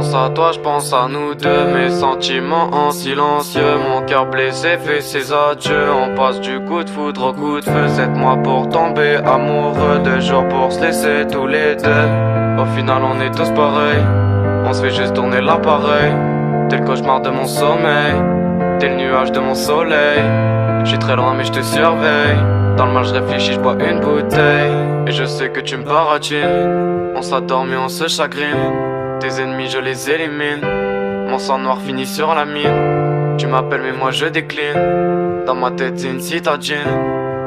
pense à toi, je pense à nous deux. Mes sentiments en silencieux. Mon cœur blessé fait ses adieux. On passe du coup de foudre au coup de feu. 7 mois pour tomber amoureux, 2 jours pour se laisser tous les deux. Au final on est tous pareils, on se fait juste tourner l'appareil. T'es le cauchemar de mon sommeil, t'es le nuage de mon soleil. J'suis très loin mais je te surveille. Dans le mal je réfléchis, je bois une bouteille. Et je sais que tu me baratines. On s'adore mais on se chagrine. Tes ennemis je les élimine. Mon sang noir finit sur la mine. Tu m'appelles mais moi je décline. Dans ma tête c'est une citadine.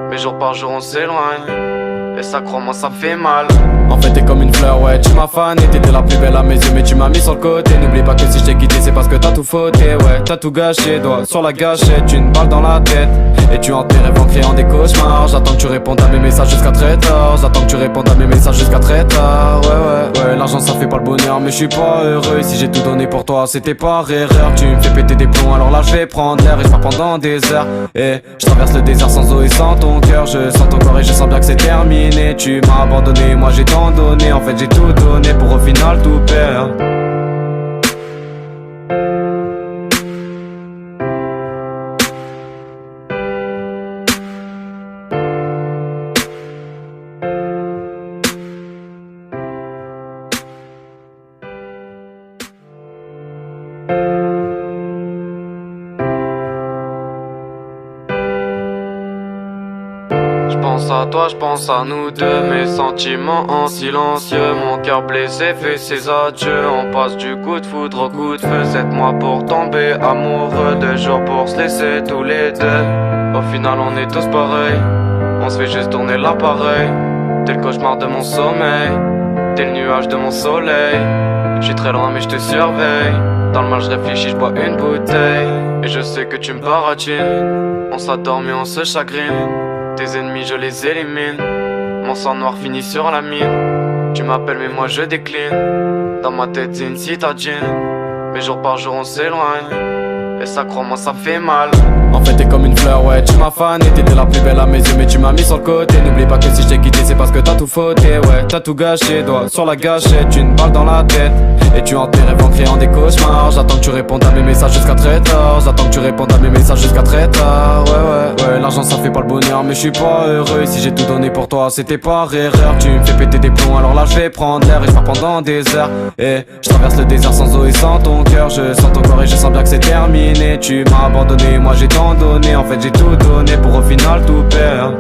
Mais jour par jour on s'éloigne. Et ça crois-moi ça fait mal. En fait t'es comme une fleur, ouais, tu m'as fané. T'étais la plus belle à mes yeux mais tu m'as mis sur le côté. N'oublie pas que si je t'ai quitté c'est parce que t'as tout fauté. Ouais, t'as tout gâché, doigt sur la gâchette. Une balle dans la tête et tu hantes tes rêves en créant des cauchemars. J'attends que tu répondes à mes messages jusqu'à très tard. J'attends que tu répondes à mes messages jusqu'à très tard. Ouais, l'argent ça fait pas le bonheur mais je suis pas heureux. Et si j'ai tout donné pour toi c'était par erreur. Tu me fais péter des plombs alors là je vais prendre l'air. Et je pars pendant des heures. Et je traverse le désert sans eau et sans ton cœur. Je sens ton corps et je sens bien que c'est terminé. Tu m'as abandonné, moi j'ai tant donné. En fait j'ai tout donné pour au final tout perdre. J'pense à toi, j'pense à nous deux. Mes sentiments en silencieux. Mon cœur blessé fait ses adieux. On passe du coup de foudre au coup de feu. 7 mois pour tomber amoureux, 2 jours pour se laisser tous les deux. Au final on est tous pareils, on se fait juste tourner l'appareil. T'es le cauchemar de mon sommeil, t'es le nuage de mon soleil. J'suis très loin mais je te surveille. Dans le mal je réfléchis, je bois une bouteille. Et je sais que tu me baratines. On s'adore mais on se chagrine. Tes ennemis je les élimine. Mon sang noir finit sur la mine. Tu m'appelles mais moi je décline. Dans ma tête c'est une citadine. Mais jour par jour on s'éloigne. Et ça crois-moi ça fait mal. En fait t'es comme une fleur, ouais, tu m'as fané. T'étais la plus belle à mes yeux mais tu m'as mis sur le côté. N'oublie pas que si je t'ai quitté c'est parce que t'as tout fauté. Ouais, t'as tout gâché, doigt sur la gâchette. Une balle dans la tête et tu hantes tes rêves en créant des cauchemars. J'attends que tu répondes à mes messages jusqu'à très tard. J'attends que tu répondes à mes messages jusqu'à très tard. Ouais, l'argent ça fait pas le bonheur mais je suis pas heureux. Et si j'ai tout donné pour toi c'était par erreur. Tu me fais péter des plombs alors là je vais prendre l'air. Et je pars pendant des heures. Et je traverse le désert sans eau et sans ton cœur. Je sens ton corps et je sens bien que c'est terminé. Tu m'as abandonné, moi j'ai tant donné. En fait j'ai tout donné pour au final tout perdre.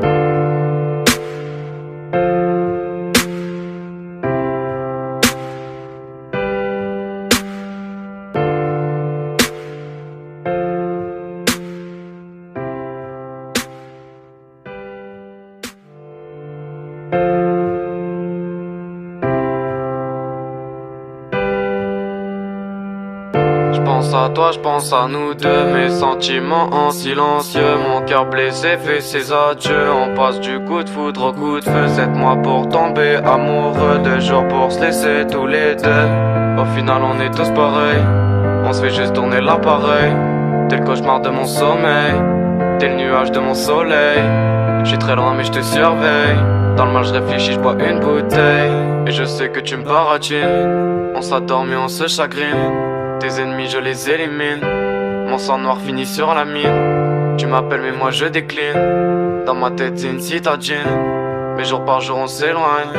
J'pense à toi, j'pense à nous deux. Mes sentiments en silencieux. Mon cœur blessé fait ses adieux. On passe du coup de foudre au coup de feu. 7 mois pour tomber amoureux, 2 jours pour se laisser tous les deux. Au final on est tous pareils, on se fait juste tourner l'appareil. T'es le cauchemar de mon sommeil, t'es le nuage de mon soleil. J'suis très loin mais je te surveille. Dans le mal je réfléchis, je bois une bouteille. Et je sais que tu me baratines. On s'adore mais on se chagrine. Tes ennemis je les élimine. Mon sang noir finit sur la mine. Tu m'appelles mais moi je décline. Dans ma tête c'est une citadine. Mais jour par jour on s'éloigne.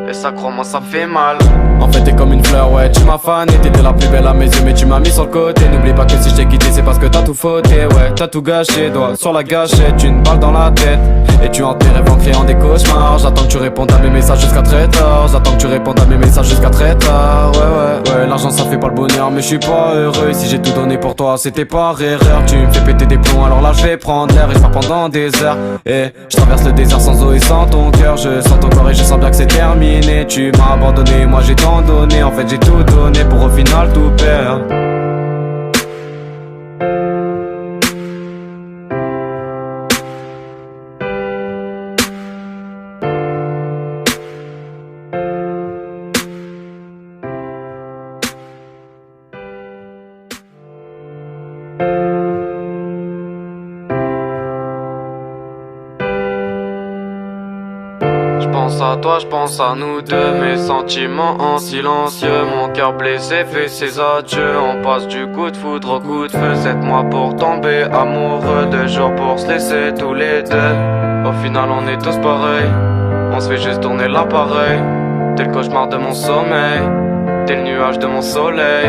Et ça crois-moi ça fait mal. En fait t'es comme une fleur, ouais, tu m'as fané. T'étais la plus belle à mes yeux mais tu m'as mis sur le côté. N'oublie pas que si je t'ai quitté c'est parce que t'as tout fauté. Ouais, t'as tout gâché, doigt sur la gâchette. Une balle dans la tête et tu hantes tes rêves en créant des cauchemars. J'attends que tu répondes à mes messages jusqu'à très tard. J'attends que tu répondes à mes messages jusqu'à très tard. Ouais, l'argent ça fait pas le bonheur mais je suis pas heureux. Et si j'ai tout donné pour toi c'était par erreur. Tu me fais péter des plombs alors là je vais prendre l'air. Et je pars pendant des heures. Et je traverse le désert sans eau et sans ton cœur. Je sens ton corps et je sens bien que c'est terminé. Tu m'as abandonné, moi j'ai tant donné. En fait j'ai tout donné pour au final tout perdre. J'pense à toi, j'pense à nous deux, mes sentiments en silencieux. Mon cœur blessé fait ses adieux. On passe du coup de foudre au coup de feu. 7 mois pour tomber amoureux, 2 jours pour se laisser tous les deux. Au final on est tous pareils, on se fait juste tourner l'appareil. T'es le cauchemar de mon sommeil, t'es le nuage de mon soleil.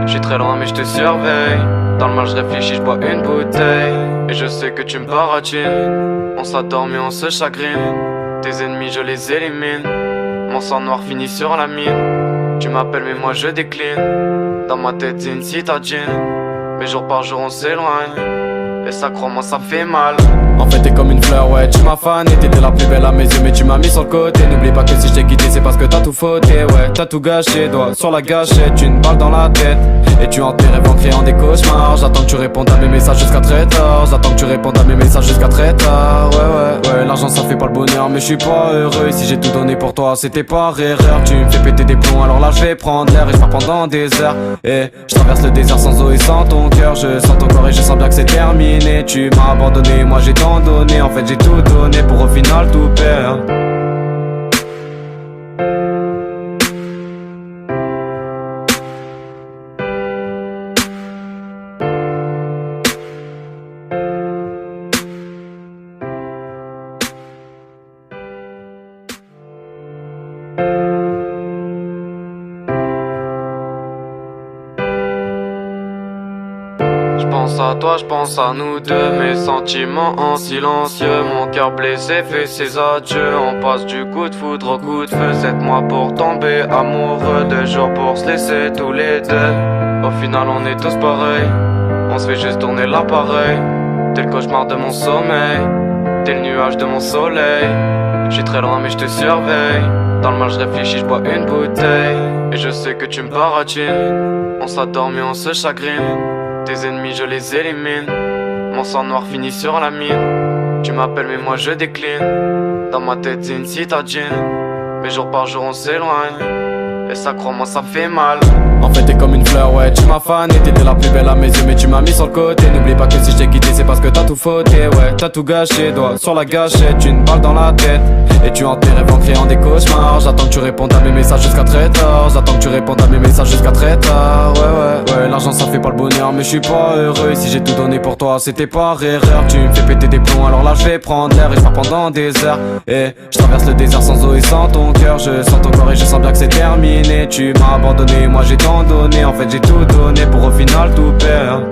J'suis très loin mais je te surveille. Dans le mal je réfléchis, je bois une bouteille. Et je sais que tu me baratines. On s'adore mais on se chagrine. Tes ennemis je les élimine. Mon sang noir finit sur la mine. Tu m'appelles mais moi je décline. Dans ma tête c'est une citadine. Mais jour par jour on s'éloigne. Et ça crois-moi ça fait mal. En fait t'es comme une fleur, ouais, tu m'as fané. T'étais la plus belle à mes yeux mais tu m'as mis sur le côté. N'oublie pas que si je t'ai quitté c'est parce que t'as tout fauté. Ouais, t'as tout gâché, doigt sur la gâchette. Une balle dans la tête et tu hantes tes rêves en créant des cauchemars. J'attends que tu répondes à mes messages jusqu'à très tard. J'attends que tu répondes à mes messages jusqu'à très tard. Ouais, l'argent ça fait pas le bonheur mais je suis pas heureux. Et si j'ai tout donné pour toi c'était par erreur. Tu me fais péter des plombs alors là je vais prendre l'air. Et je pars pendant des heures. Et je traverse le désert sans eau et sans ton cœur. Je sens ton corps et je sens bien que c'est terminé. Tu m'as abandonné, moi j'ai tant donné. En fait j'ai tout donné pour au final tout perdre. J'pense à toi, j'pense à nous deux, mes sentiments en silencieux. Mon cœur blessé fait ses adieux. On passe du coup de foudre au coup de feu. 7 mois pour tomber amoureux, 2 jours pour se laisser tous les deux. Au final on est tous pareils, on se fait juste tourner l'appareil. T'es le cauchemar de mon sommeil, t'es le nuage de mon soleil. J'suis très loin mais je te surveille. Dans le mal je réfléchis, je bois une bouteille. Et je sais que tu me baratines. On s'adore mais on se chagrine. Tes ennemis je les élimine. Mon sang noir finit sur la mine. Tu m'appelles mais moi je décline. Dans ma tête c'est une citadine. Mais jour par jour on s'éloigne. Et ça crois-moi ça fait mal. En fait t'es comme une fleur, ouais, tu m'as fané. T'étais la plus belle à mes yeux mais tu m'as mis sur le côté. N'oublie pas que si je t'ai quitté c'est parce que t'as tout fauté. Ouais, t'as tout gâché, doigt sur la gâchette. Une balle dans la tête et tu hantes tes rêves en créant des cauchemars. J'attends que tu répondes à mes messages jusqu'à très tard. J'attends que tu répondes à mes messages jusqu'à très tard. Ouais, l'argent ça fait pas le bonheur mais je suis pas heureux. Et si j'ai tout donné pour toi c'était par erreur. Tu me fais péter des plombs alors là je vais prendre l'air. Et je pars pendant des heures. Et je traverse le désert sans eau et sans ton cœur. Je sens ton corps et je sens bien que c'est terminé. Tu m'as abandonné, moi j'ai tant donné. En fait j'ai tout donné pour au final tout perdre.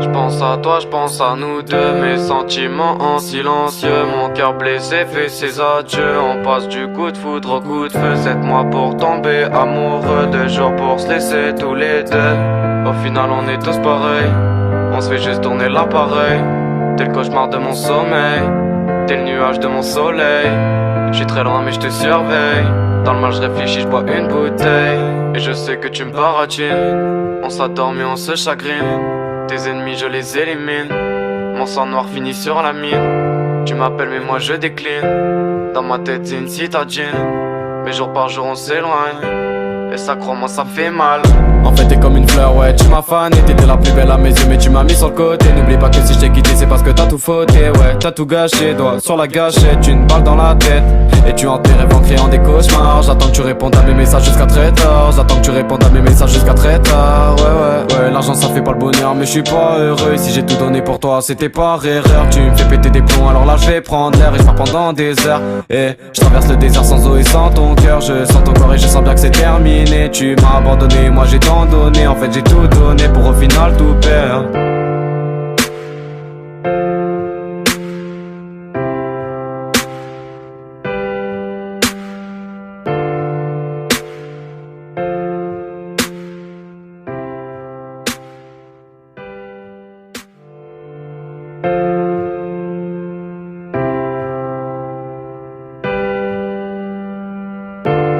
J'pense à toi, j'pense à nous deux, mes sentiments en silencieux. Mon cœur blessé fait ses adieux. On passe du coup de foudre au coup de feu. 7 mois pour tomber amoureux, 2 jours pour se laisser tous les deux. Au final on est tous pareils, on se fait juste tourner l'appareil. T'es le cauchemar de mon sommeil, t'es le nuage de mon soleil. J'suis très loin mais je te surveille. Dans le mal je réfléchis, je bois une bouteille. Et je sais que tu me baratines. On s'adore mais on se chagrine. Tes ennemis je les élimine. Mon sang noir finit sur la mine. Tu m'appelles mais moi je décline. Dans ma tête c'est une citadine. Mais jour par jour on s'éloigne. Et ça crois-moi ça fait mal. En fait t'es comme une fleur, ouais, tu m'as fané. T'étais la plus belle à mes yeux mais tu m'as mis sur le côté. N'oublie pas que si je t'ai quitté c'est parce que t'as tout fauté. Ouais, t'as tout gâché, doigt sur la gâchette. Une balle dans la tête et tu hantes tes rêves en créant des cauchemars. J'attends que tu répondes à mes messages jusqu'à très tard. J'attends que tu répondes à mes messages jusqu'à très tard. Ouais, l'argent ça fait pas le bonheur mais je suis pas heureux. Et si j'ai tout donné pour toi c'était par erreur. Tu me fais péter des plombs alors là je vais prendre l'air. Et je pars pendant des heures. Et je traverse le désert sans eau et sans ton cœur. Je sens ton corps et je sens bien que c'est terminé. Tu m'as abandonné, moi j'ai tant donné. En fait j'ai tout donné pour au final tout perdre.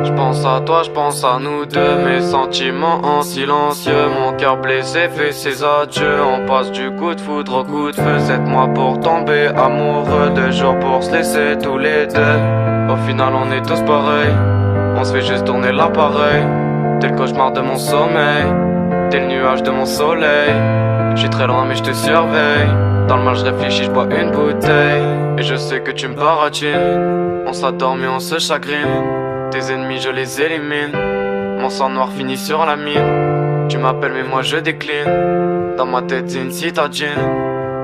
J'pense pense à toi, je pense à nous deux. Mes sentiments en silencieux. Mon cœur blessé fait ses adieux. On passe du coup de foudre au coup de feu. 7 mois pour tomber amoureux. 2 jours pour se laisser tous les deux. Au final on est tous pareils. On se fait juste tourner l'appareil. T'es le cauchemar de mon sommeil. T'es le nuage de mon soleil. J'suis très loin mais je te surveille. Dans le mal je réfléchis, je bois une bouteille. Et je sais que tu me baratines. On s'adore mais on se chagrine. Tes ennemis je les élimine. Mon sang noir finit sur la mine. Tu m'appelles mais moi je décline. Dans ma tête c'est une citadine.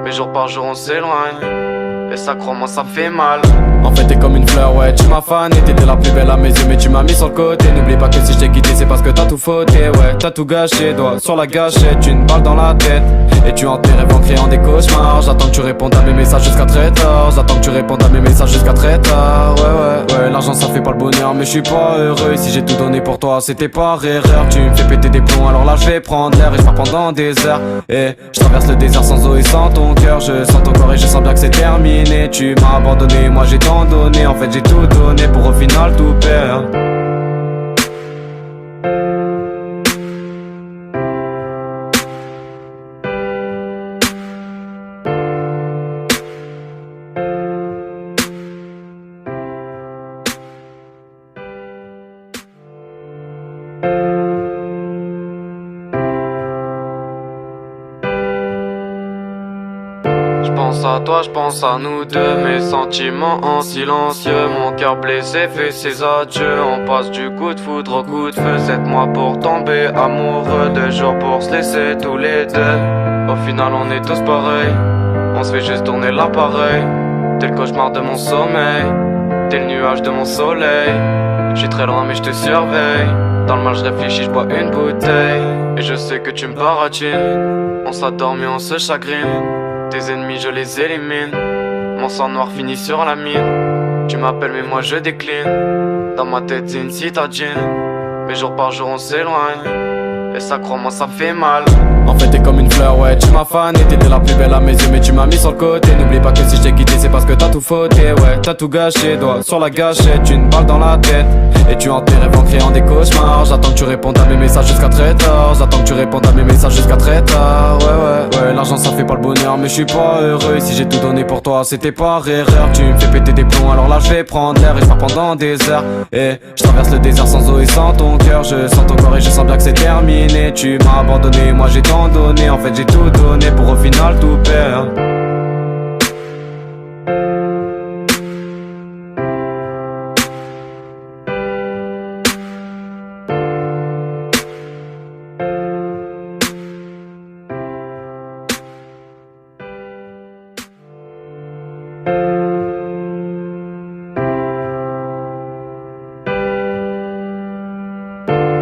Mais jour par jour on s'éloigne. Et ça crois-moi ça fait mal. En fait t'es comme une fleur, ouais, tu m'as fané. T'étais la plus belle à mes yeux mais tu m'as mis sur le côté. N'oublie pas que si je t'ai quitté c'est parce que t'as tout fauté. Ouais, t'as tout gâché, doigt sur la gâchette. Une balle dans la tête. Et tu hantes tes rêves en créant des cauchemars. J'attends que tu répondes à mes messages jusqu'à très tard. J'attends que tu répondes à mes messages jusqu'à très tard. Ouais, l'argent ça fait pas le bonheur mais je suis pas heureux. Et si j'ai tout donné pour toi c'était par erreur. Tu me fais péter des plombs alors là je vais prendre l'air. Et je pars pendant des heures. Et je traverse le désert sans eau et sans ton cœur. Je sens ton corps et je sens bien que c'est terminé. Tu m'as abandonné, moi j'ai tant donné. En fait j'ai tout donné pour au final tout perdre. J'pense à toi, j'pense à nous deux. Mes sentiments en silencieux. Mon cœur blessé fait ses adieux. On passe du coup de foudre au coup de feu. 7 mois pour tomber amoureux. 2 jours pour se laisser tous les deux. Au final on est tous pareils. On se fait juste tourner l'appareil. T'es le cauchemar de mon sommeil. T'es le nuage de mon soleil. J'suis très loin mais je te surveille. Dans le mal je réfléchis, je bois une bouteille. Et je sais que tu me baratines. On s'adore mais on se chagrine. Tes ennemis je les élimine. Mon sang noir finit sur la mine. Tu m'appelles mais moi je décline. Dans ma tête c'est une citadine. Mais jour par jour on s'éloigne. Et ça crois-moi ça fait mal. En fait t'es comme une fleur, ouais, tu m'as fané. T'étais la plus belle à mes yeux mais tu m'as mis sur le côté. N'oublie pas que si je t'ai quitté c'est parce que t'as tout fauté. Ouais, t'as tout gâché, doigt sur la gâchette. Une balle dans la tête. Et tu hantes tes rêves en créant des cauchemars. J'attends que tu répondes à mes messages jusqu'à très tard. J'attends que tu répondes à mes messages jusqu'à très tard. Ouais, l'argent ça fait pas le bonheur mais je suis pas heureux. Et si j'ai tout donné pour toi c'était par erreur. Tu me fais péter des plombs alors là je vais prendre l'air. Et je pars pendant des heures. Et je traverse le désert sans eau et sans ton cœur. Je sens ton corps et je sens bien que c'est terminé. Tu m'as abandonné, moi j'ai tant donné. En fait j'ai tout donné pour au final tout perdre.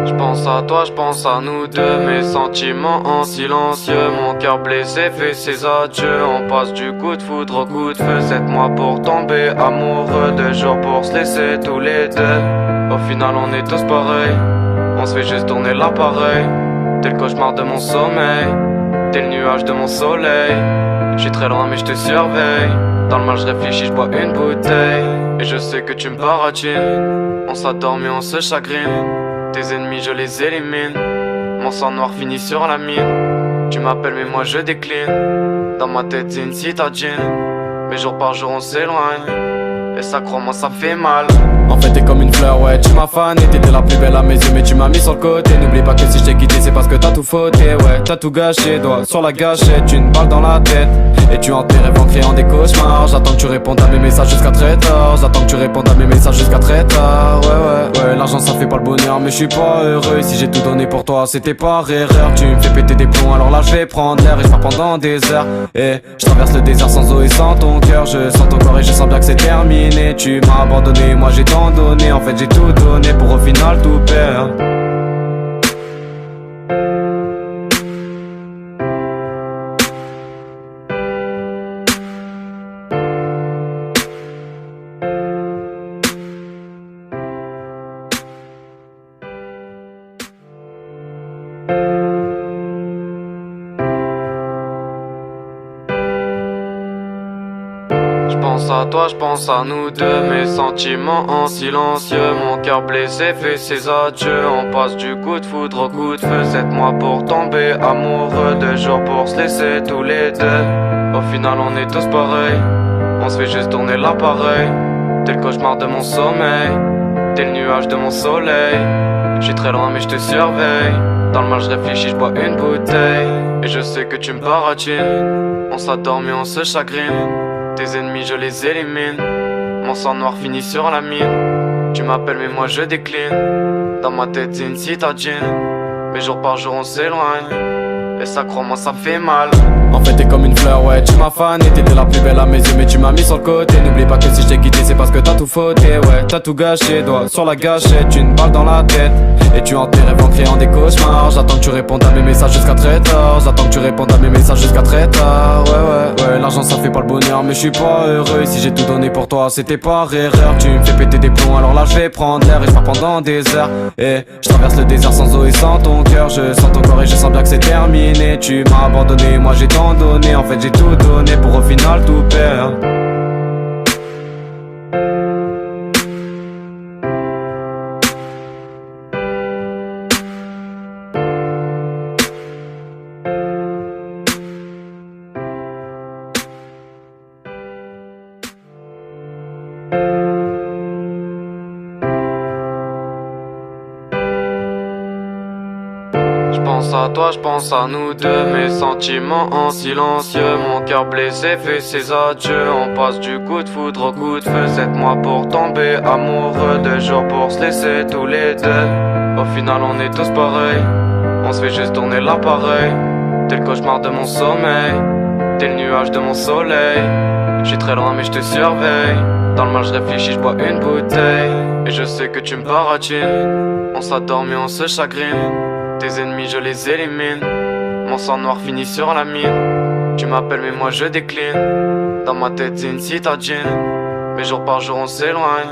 J'pense à toi, j'pense à nous deux. Mes sentiments en silencieux. Mon cœur blessé fait ses adieux. On passe du coup de foudre au coup de feu. 7 mois pour tomber amoureux. 2 jours pour se laisser tous les deux. Au final on est tous pareils. On se fait juste tourner l'appareil. T'es le cauchemar de mon sommeil. T'es le nuage de mon soleil. J'suis très loin mais je te surveille. Dans le mal je réfléchis, je bois une bouteille. Et je sais que tu me baratines. On s'adore mais on se chagrine. Tes ennemis je les élimine. Mon sang noir finit sur la mine. Tu m'appelles mais moi je décline. Dans ma tête c'est une citadine. Mais jour par jour on s'éloigne. Et ça crois-moi ça fait mal. En fait t'es comme une fleur, ouais, tu m'as fané. T'étais la plus belle à mes yeux mais tu m'as mis sur le côté. N'oublie pas que si je t'ai quitté c'est parce que t'as tout fauté. Ouais, t'as tout gâché, doigt sur la gâchette. Une balle dans la tête. Et tu hantes tes rêves en créant des cauchemars. J'attends que tu répondes à mes messages jusqu'à très tard. J'attends que tu répondes à mes messages jusqu'à très tard. Ouais, l'argent ça fait pas le bonheur mais je suis pas heureux. Et si j'ai tout donné pour toi c'était par erreur. Tu me fais péter des plombs alors là je vais prendre l'air. Et je pars pendant des heures. Et je traverse le désert sans eau et sans ton cœur. Je sens ton corps et je sens bien que c'est terminé. Tu m'as abandonné, moi j'ai tant donné. En fait j'ai tout donné pour au final tout perdre. J'pense pense à toi, je pense à nous deux. Mes sentiments en silencieux. Mon cœur blessé fait ses adieux. On passe du coup de foudre au coup de feu. 7 mois pour tomber amoureux. 2 jours pour se laisser tous les deux. Au final on est tous pareils. On se fait juste tourner l'appareil. T'es le cauchemar de mon sommeil. T'es le nuage de mon soleil. J'suis très loin mais je te surveille. Dans le mal je réfléchis, je bois une bouteille. Et je sais que tu me baratines. On s'adore mais on se chagrine. Tes ennemis je les élimine. Mon sang noir finit sur la mine. Tu m'appelles mais moi je décline. Dans ma tête c'est une citadine. Mais jour par jour on s'éloigne. Et ça crois-moi ça fait mal. En fait t'es comme une fleur, ouais, tu m'as fané. T'étais la plus belle à mes yeux mais tu m'as mis sur le côté. N'oublie pas que si je t'ai quitté c'est parce que t'as tout fauté. Ouais, t'as tout gâché, doigt sur la gâchette. Une balle dans la tête. Et tu hantes tes rêves en créant des cauchemars. J'attends que tu répondes à mes messages jusqu'à très tard. J'attends que tu répondes à mes messages jusqu'à très tard. Ouais, l'argent ça fait pas le bonheur mais je suis pas heureux. Si j'ai tout donné pour toi c'était par erreur. Tu me fais péter des plombs alors là je vais prendre l'air. Et je pars pendant des heures. Et je traverse le désert sans eau et sans ton cœur. Je sens ton corps et je sens bien que c'est terminé. Tu m'as abandonné, moi j'ai tant donné. En fait j'ai tout donné pour au final tout perdre. J'pense à toi, j'pense à nous deux. Mes sentiments en silencieux. Mon cœur blessé fait ses adieux. On passe du coup de foudre au coup de feu. 7 mois pour tomber amoureux. 2 jours pour se laisser tous les deux. Au final on est tous pareils. On se fait juste tourner l'appareil. T'es le cauchemar de mon sommeil. T'es le nuage de mon soleil. J'suis très loin mais je te surveille. Dans le mal je réfléchis, je bois une bouteille. Et je sais que tu me baratines. On s'adore mais on se chagrine. Tes ennemis je les élimine. Mon sang noir finit sur la mine. Tu m'appelles mais moi je décline. Dans ma tête c'est une citadine. Mais jour par jour on s'éloigne.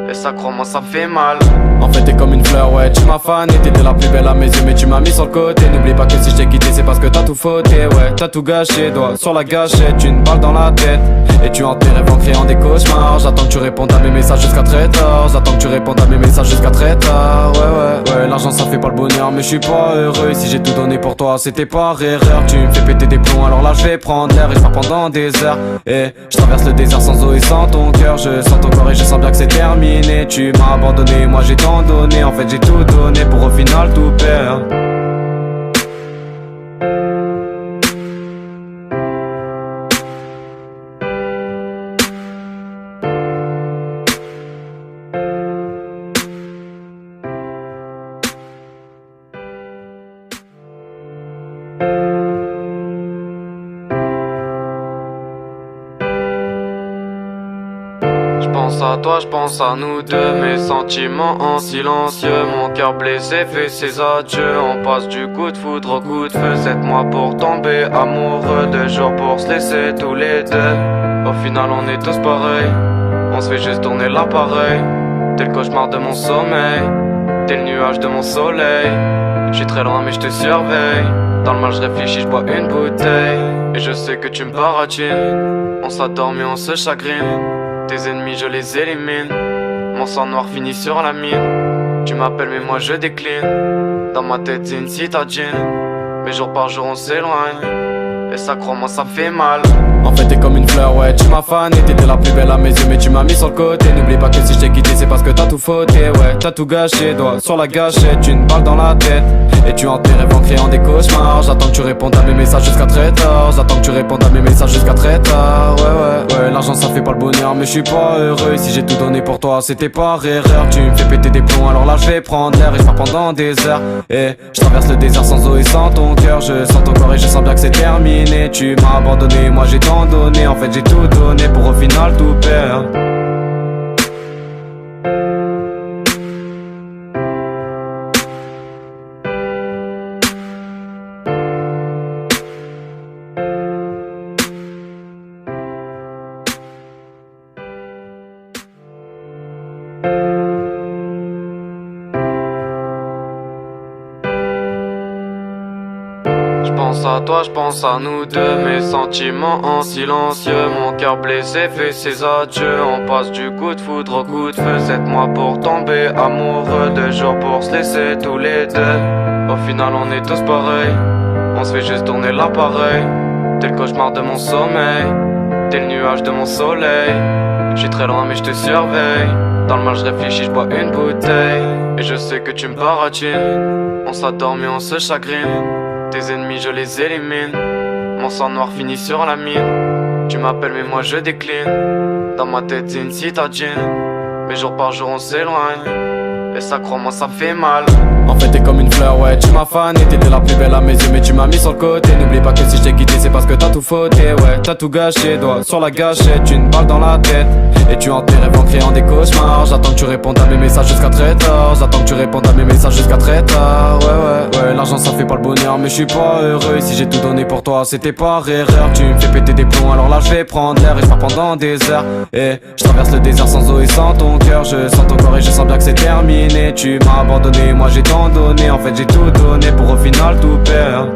Et ça crois-moi ça fait mal. En fait t'es comme une fleur, ouais, tu m'as fané. T'étais la plus belle à mes yeux mais tu m'as mis sur le côté. N'oublie pas que si je t'ai quitté c'est parce que t'as tout fauté. Ouais, t'as tout gâché, doigt sur la gâchette. Une balle dans la tête. Et tu hantes tes rêves en créant des cauchemars. J'attends que tu répondes à mes messages jusqu'à très tard. J'attends que tu répondes à mes messages jusqu'à très tard. Ouais, l'argent ça fait pas le bonheur mais je suis pas heureux. Si j'ai tout donné pour toi c'était par erreur. Tu me fais péter des plombs alors là je vais prendre l'air. Et je pars pendant des heures. Et je traverse le désert sans eau et sans ton cœur. Je sens ton corps et je sens bien que c'est terminé. Tu m'as abandonné, moi j'ai tant donné. En fait j'ai tout donné pour au final tout perdre. J'pense à toi, j'pense à nous deux. Mes sentiments en silencieux. Mon cœur blessé fait ses adieux. On passe du coup de foudre au coup de feu. 7 mois pour tomber amoureux. 2 jours pour se laisser tous les deux. Au final on est tous pareils. On se fait juste tourner l'appareil. T'es le cauchemar de mon sommeil. T'es le nuage de mon soleil. J'suis très loin mais je te surveille. Dans le mal je réfléchis, je bois une bouteille. Et je sais que tu me baratines. On s'adore mais on se chagrine. Tes ennemis je les élimine. Mon sang noir finit sur la mine. Tu m'appelles mais moi je décline. Dans ma tête c'est une citadine. Mais jour par jour on s'éloigne. Et ça crois-moi ça fait mal. En fait t'es comme une fleur, ouais, tu m'as fané. T'étais la plus belle à mes yeux mais tu m'as mis sur le côté. N'oublie pas que si je t'ai quitté c'est parce que t'as tout fauté. Ouais, t'as tout gâché, doigt sur la gâchette. Une balle dans la tête. Et tu hantes tes rêves en créant des cauchemars. J'attends que tu répondes à mes messages jusqu'à très tard. J'attends que tu répondes à mes messages jusqu'à très tard. Ouais, l'argent ça fait pas le bonheur mais je suis pas heureux. Si j'ai tout donné pour toi c'était par erreur. Tu me fais péter des plombs alors là je vais prendre l'air. Et je pars pendant des heures. Et je traverse le désert sans eau et sans ton cœur. Je sens ton corps et je sens bien que c'est terminé. Tu m'as abandonné, moi j'ai tant donné. En fait j'ai tout donné pour au final tout perdre. J'pense à toi, j'pense à nous deux, mes sentiments en silencieux. Mon cœur blessé fait ses adieux. On passe du coup de foudre au coup de feu. 7 mois pour tomber amoureux, 2 jours pour se laisser tous les deux. Au final on est tous pareils, on se fait juste tourner l'appareil. T'es le cauchemar de mon sommeil, t'es le nuage de mon soleil. J'suis très loin mais je te surveille. Dans le mal je réfléchis, je bois une bouteille. Et je sais que tu me baratines. On s'adore mais on se chagrine. Tes ennemis je les élimine. Mon sang noir finit sur la mine. Tu m'appelles mais moi je décline. Dans ma tête c'est une citadine. Mais jour par jour on s'éloigne. Et ça crois-moi ça fait mal. En fait t'es comme une fleur, ouais, tu m'as fané. T'étais la plus belle à mes yeux mais tu m'as mis sur le côté. N'oublie pas que si je t'ai quitté c'est parce que t'as tout fauté. Ouais, t'as tout gâché, doigt sur la gâchette. Une balle dans la tête et tu hantes tes rêves en créant des cauchemars. J'attends que tu répondes à mes messages jusqu'à très tard. J'attends que tu répondes à mes messages jusqu'à très tard. Ouais, l'argent ça fait pas le bonheur mais je suis pas heureux. Et si j'ai tout donné pour toi c'était par erreur. Tu me fais péter des plombs alors là je vais prendre l'air. Et je pars pendant des heures. Et je traverse le désert sans eau et sans ton cœur. Je sens ton corps et je sens bien que c'est terminé. Tu m'as abandonné, moi j'ai tant donné. En fait j'ai tout donné pour au final tout perdre.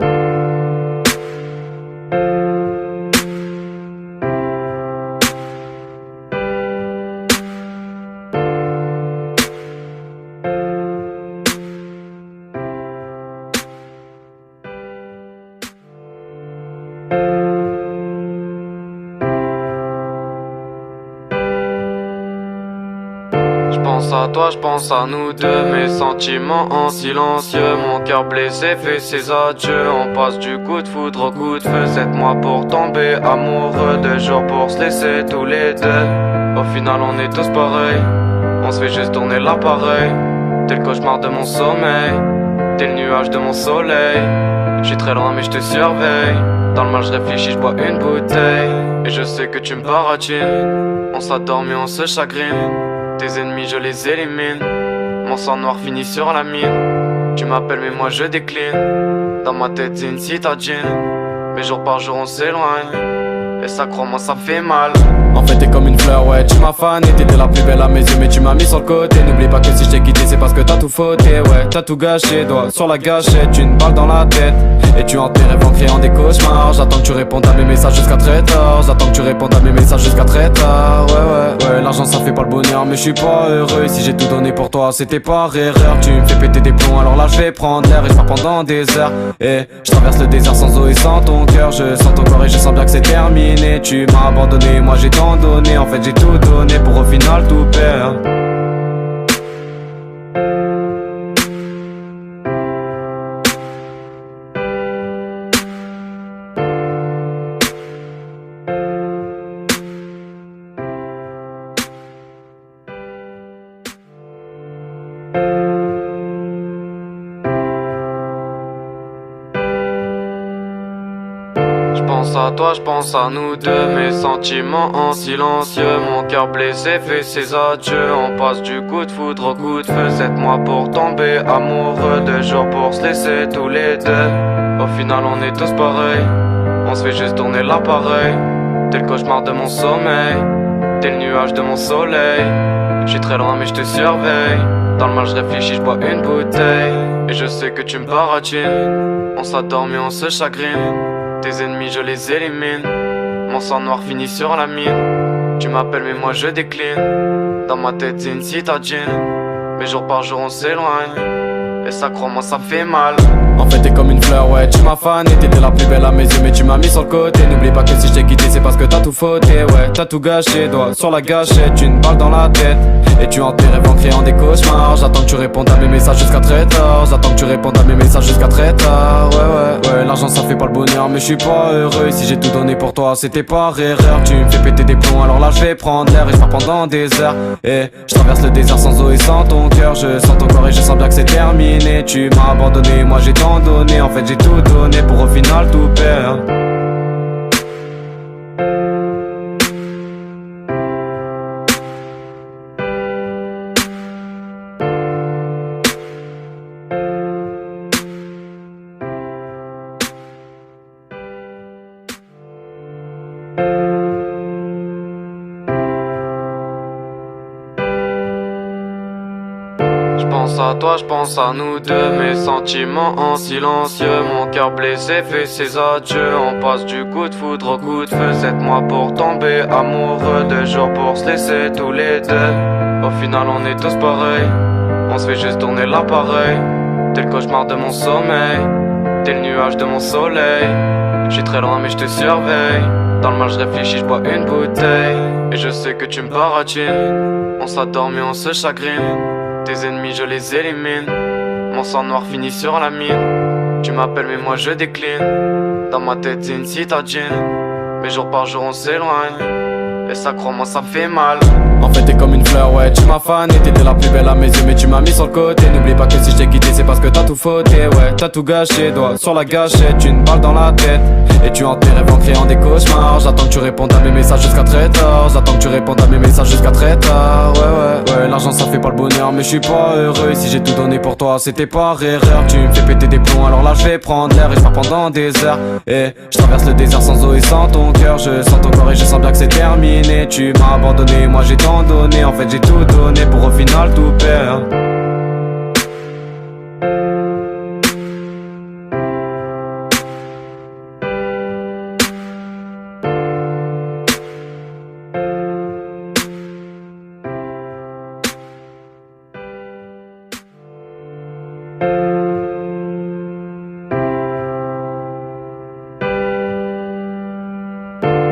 J'pense à toi, j'pense à nous deux, mes sentiments en silencieux. Mon cœur blessé fait ses adieux. On passe du coup de foudre au coup de feu. 7 mois pour tomber amoureux, 2 jours pour se laisser tous les deux. Au final on est tous pareils, on se fait juste tourner l'appareil. T'es le cauchemar de mon sommeil, t'es le nuage de mon soleil. J'suis très loin mais je te surveille. Dans le mal je réfléchis, je bois une bouteille. Et je sais que tu me baratines. On s'adore mais on se chagrine. Tes ennemis je les élimine. Mon sang noir finit sur la mine. Tu m'appelles mais moi je décline. Dans ma tête c'est une citadine. Mais jour par jour on s'éloigne. Et ça crois-moi ça fait mal. En fait t'es comme une fleur, ouais, tu m'as fané. T'étais la plus belle à mes yeux mais tu m'as mis sur le côté. N'oublie pas que si je t'ai quitté c'est parce que t'as tout fauté. Ouais, t'as tout gâché, doigt sur la gâchette. Une balle dans la tête et tu hantes tes rêves en créant des cauchemars. J'attends que tu répondes à mes messages jusqu'à très tard. J'attends que tu répondes à mes messages jusqu'à très tard. Ouais, l'argent ça fait pas le bonheur mais je suis pas heureux. Et si j'ai tout donné pour toi c'était par erreur. Tu me fais péter des plombs alors là je vais prendre l'air. Et je pars pendant des heures. Et je traverse le désert sans eau et sans ton cœur. Je sens ton corps et je sens bien que c'est terminé. Tu m'as abandonné, moi j'ai tant donné. En fait j'ai tout donné pour au final tout perdre. J'pense à toi, j'pense à nous deux, mes sentiments en silencieux. Mon cœur blessé fait ses adieux. On passe du coup de foudre au coup de feu. 7 mois pour tomber amoureux, 2 jours pour se laisser tous les deux. Au final on est tous pareils, on se fait juste tourner l'appareil. T'es le cauchemar de mon sommeil, t'es le nuage de mon soleil. J'suis très loin mais je te surveille. Dans le mal je réfléchis, je bois une bouteille. Et je sais que tu me baratines. On s'adore mais on se chagrine. Tes ennemis je les élimine. Mon sang noir finit sur la mine. Tu m'appelles mais moi je décline. Dans ma tête c'est une citadine. Mais jour par jour on s'éloigne. Et ça crois-moi ça fait mal. En fait t'es comme une fleur, ouais, tu m'as fané. T'étais la plus belle à mes yeux mais tu m'as mis sur le côté. N'oublie pas que si je t'ai quitté c'est parce que t'as tout fauté. Ouais, t'as tout gâché, doigt sur la gâchette. Une balle dans la tête et tu hantes tes rêves en créant des cauchemars. J'attends que tu répondes à mes messages jusqu'à très tard. J'attends que tu répondes à mes messages jusqu'à très tard. Ouais, l'argent ça fait pas le bonheur mais je suis pas heureux. Et si j'ai tout donné pour toi c'était par erreur. Tu me fais péter des plombs alors là je vais prendre l'air. Et je pars pendant des heures. Et je traverse le désert sans eau et sans ton cœur. Je sens ton corps et je sens bien que c'est terminé. Tu m'as abandonné, moi j'ai tant donné. En fait j'ai tout donné pour au final tout perdre. J'pense pense à toi, je pense à nous deux. Mes sentiments en silencieux. Mon cœur blessé fait ses adieux. On passe du coup de foudre au coup de feu. 7 mois pour tomber amoureux. 2 jours pour se laisser tous les deux. Au final on est tous pareils. On se fait juste tourner l'appareil. T'es le cauchemar de mon sommeil. T'es le nuage de mon soleil. J'suis très loin mais je te surveille. Dans le mal je réfléchis, je bois une bouteille. Et je sais que tu me baratines. On s'adore mais on se chagrine. Tes ennemis je les élimine. Mon sang noir finit sur la mine. Tu m'appelles mais moi je décline. Dans ma tête c'est une citadine. Mais jour par jour on s'éloigne. Et ça crois-moi ça fait mal. En fait t'es comme une fleur, ouais, tu m'as fané. T'étais la plus belle à mes yeux mais tu m'as mis sur le côté. N'oublie pas que si je t'ai quitté c'est parce que t'as tout fauté. Ouais, t'as tout gâché, doigt sur la gâchette. Une balle dans la tête. Et tu hantes tes rêves en créant des cauchemars. J'attends que tu répondes à mes messages jusqu'à très tard. J'attends que tu répondes à mes messages jusqu'à très tard. Ouais, l'argent ça fait pas le bonheur mais je suis pas heureux. Et si j'ai tout donné pour toi c'était par erreur. Tu me fais péter des plombs alors là je vais prendre l'air. Et je pars pendant des heures. Et je traverse le désert sans eau et sans ton cœur. Je sens ton corps et je sens bien que c'est terminé. Tu m'as abandonné, moi j'ai tant donné. En fait j'ai tout donné pour au final tout perdre.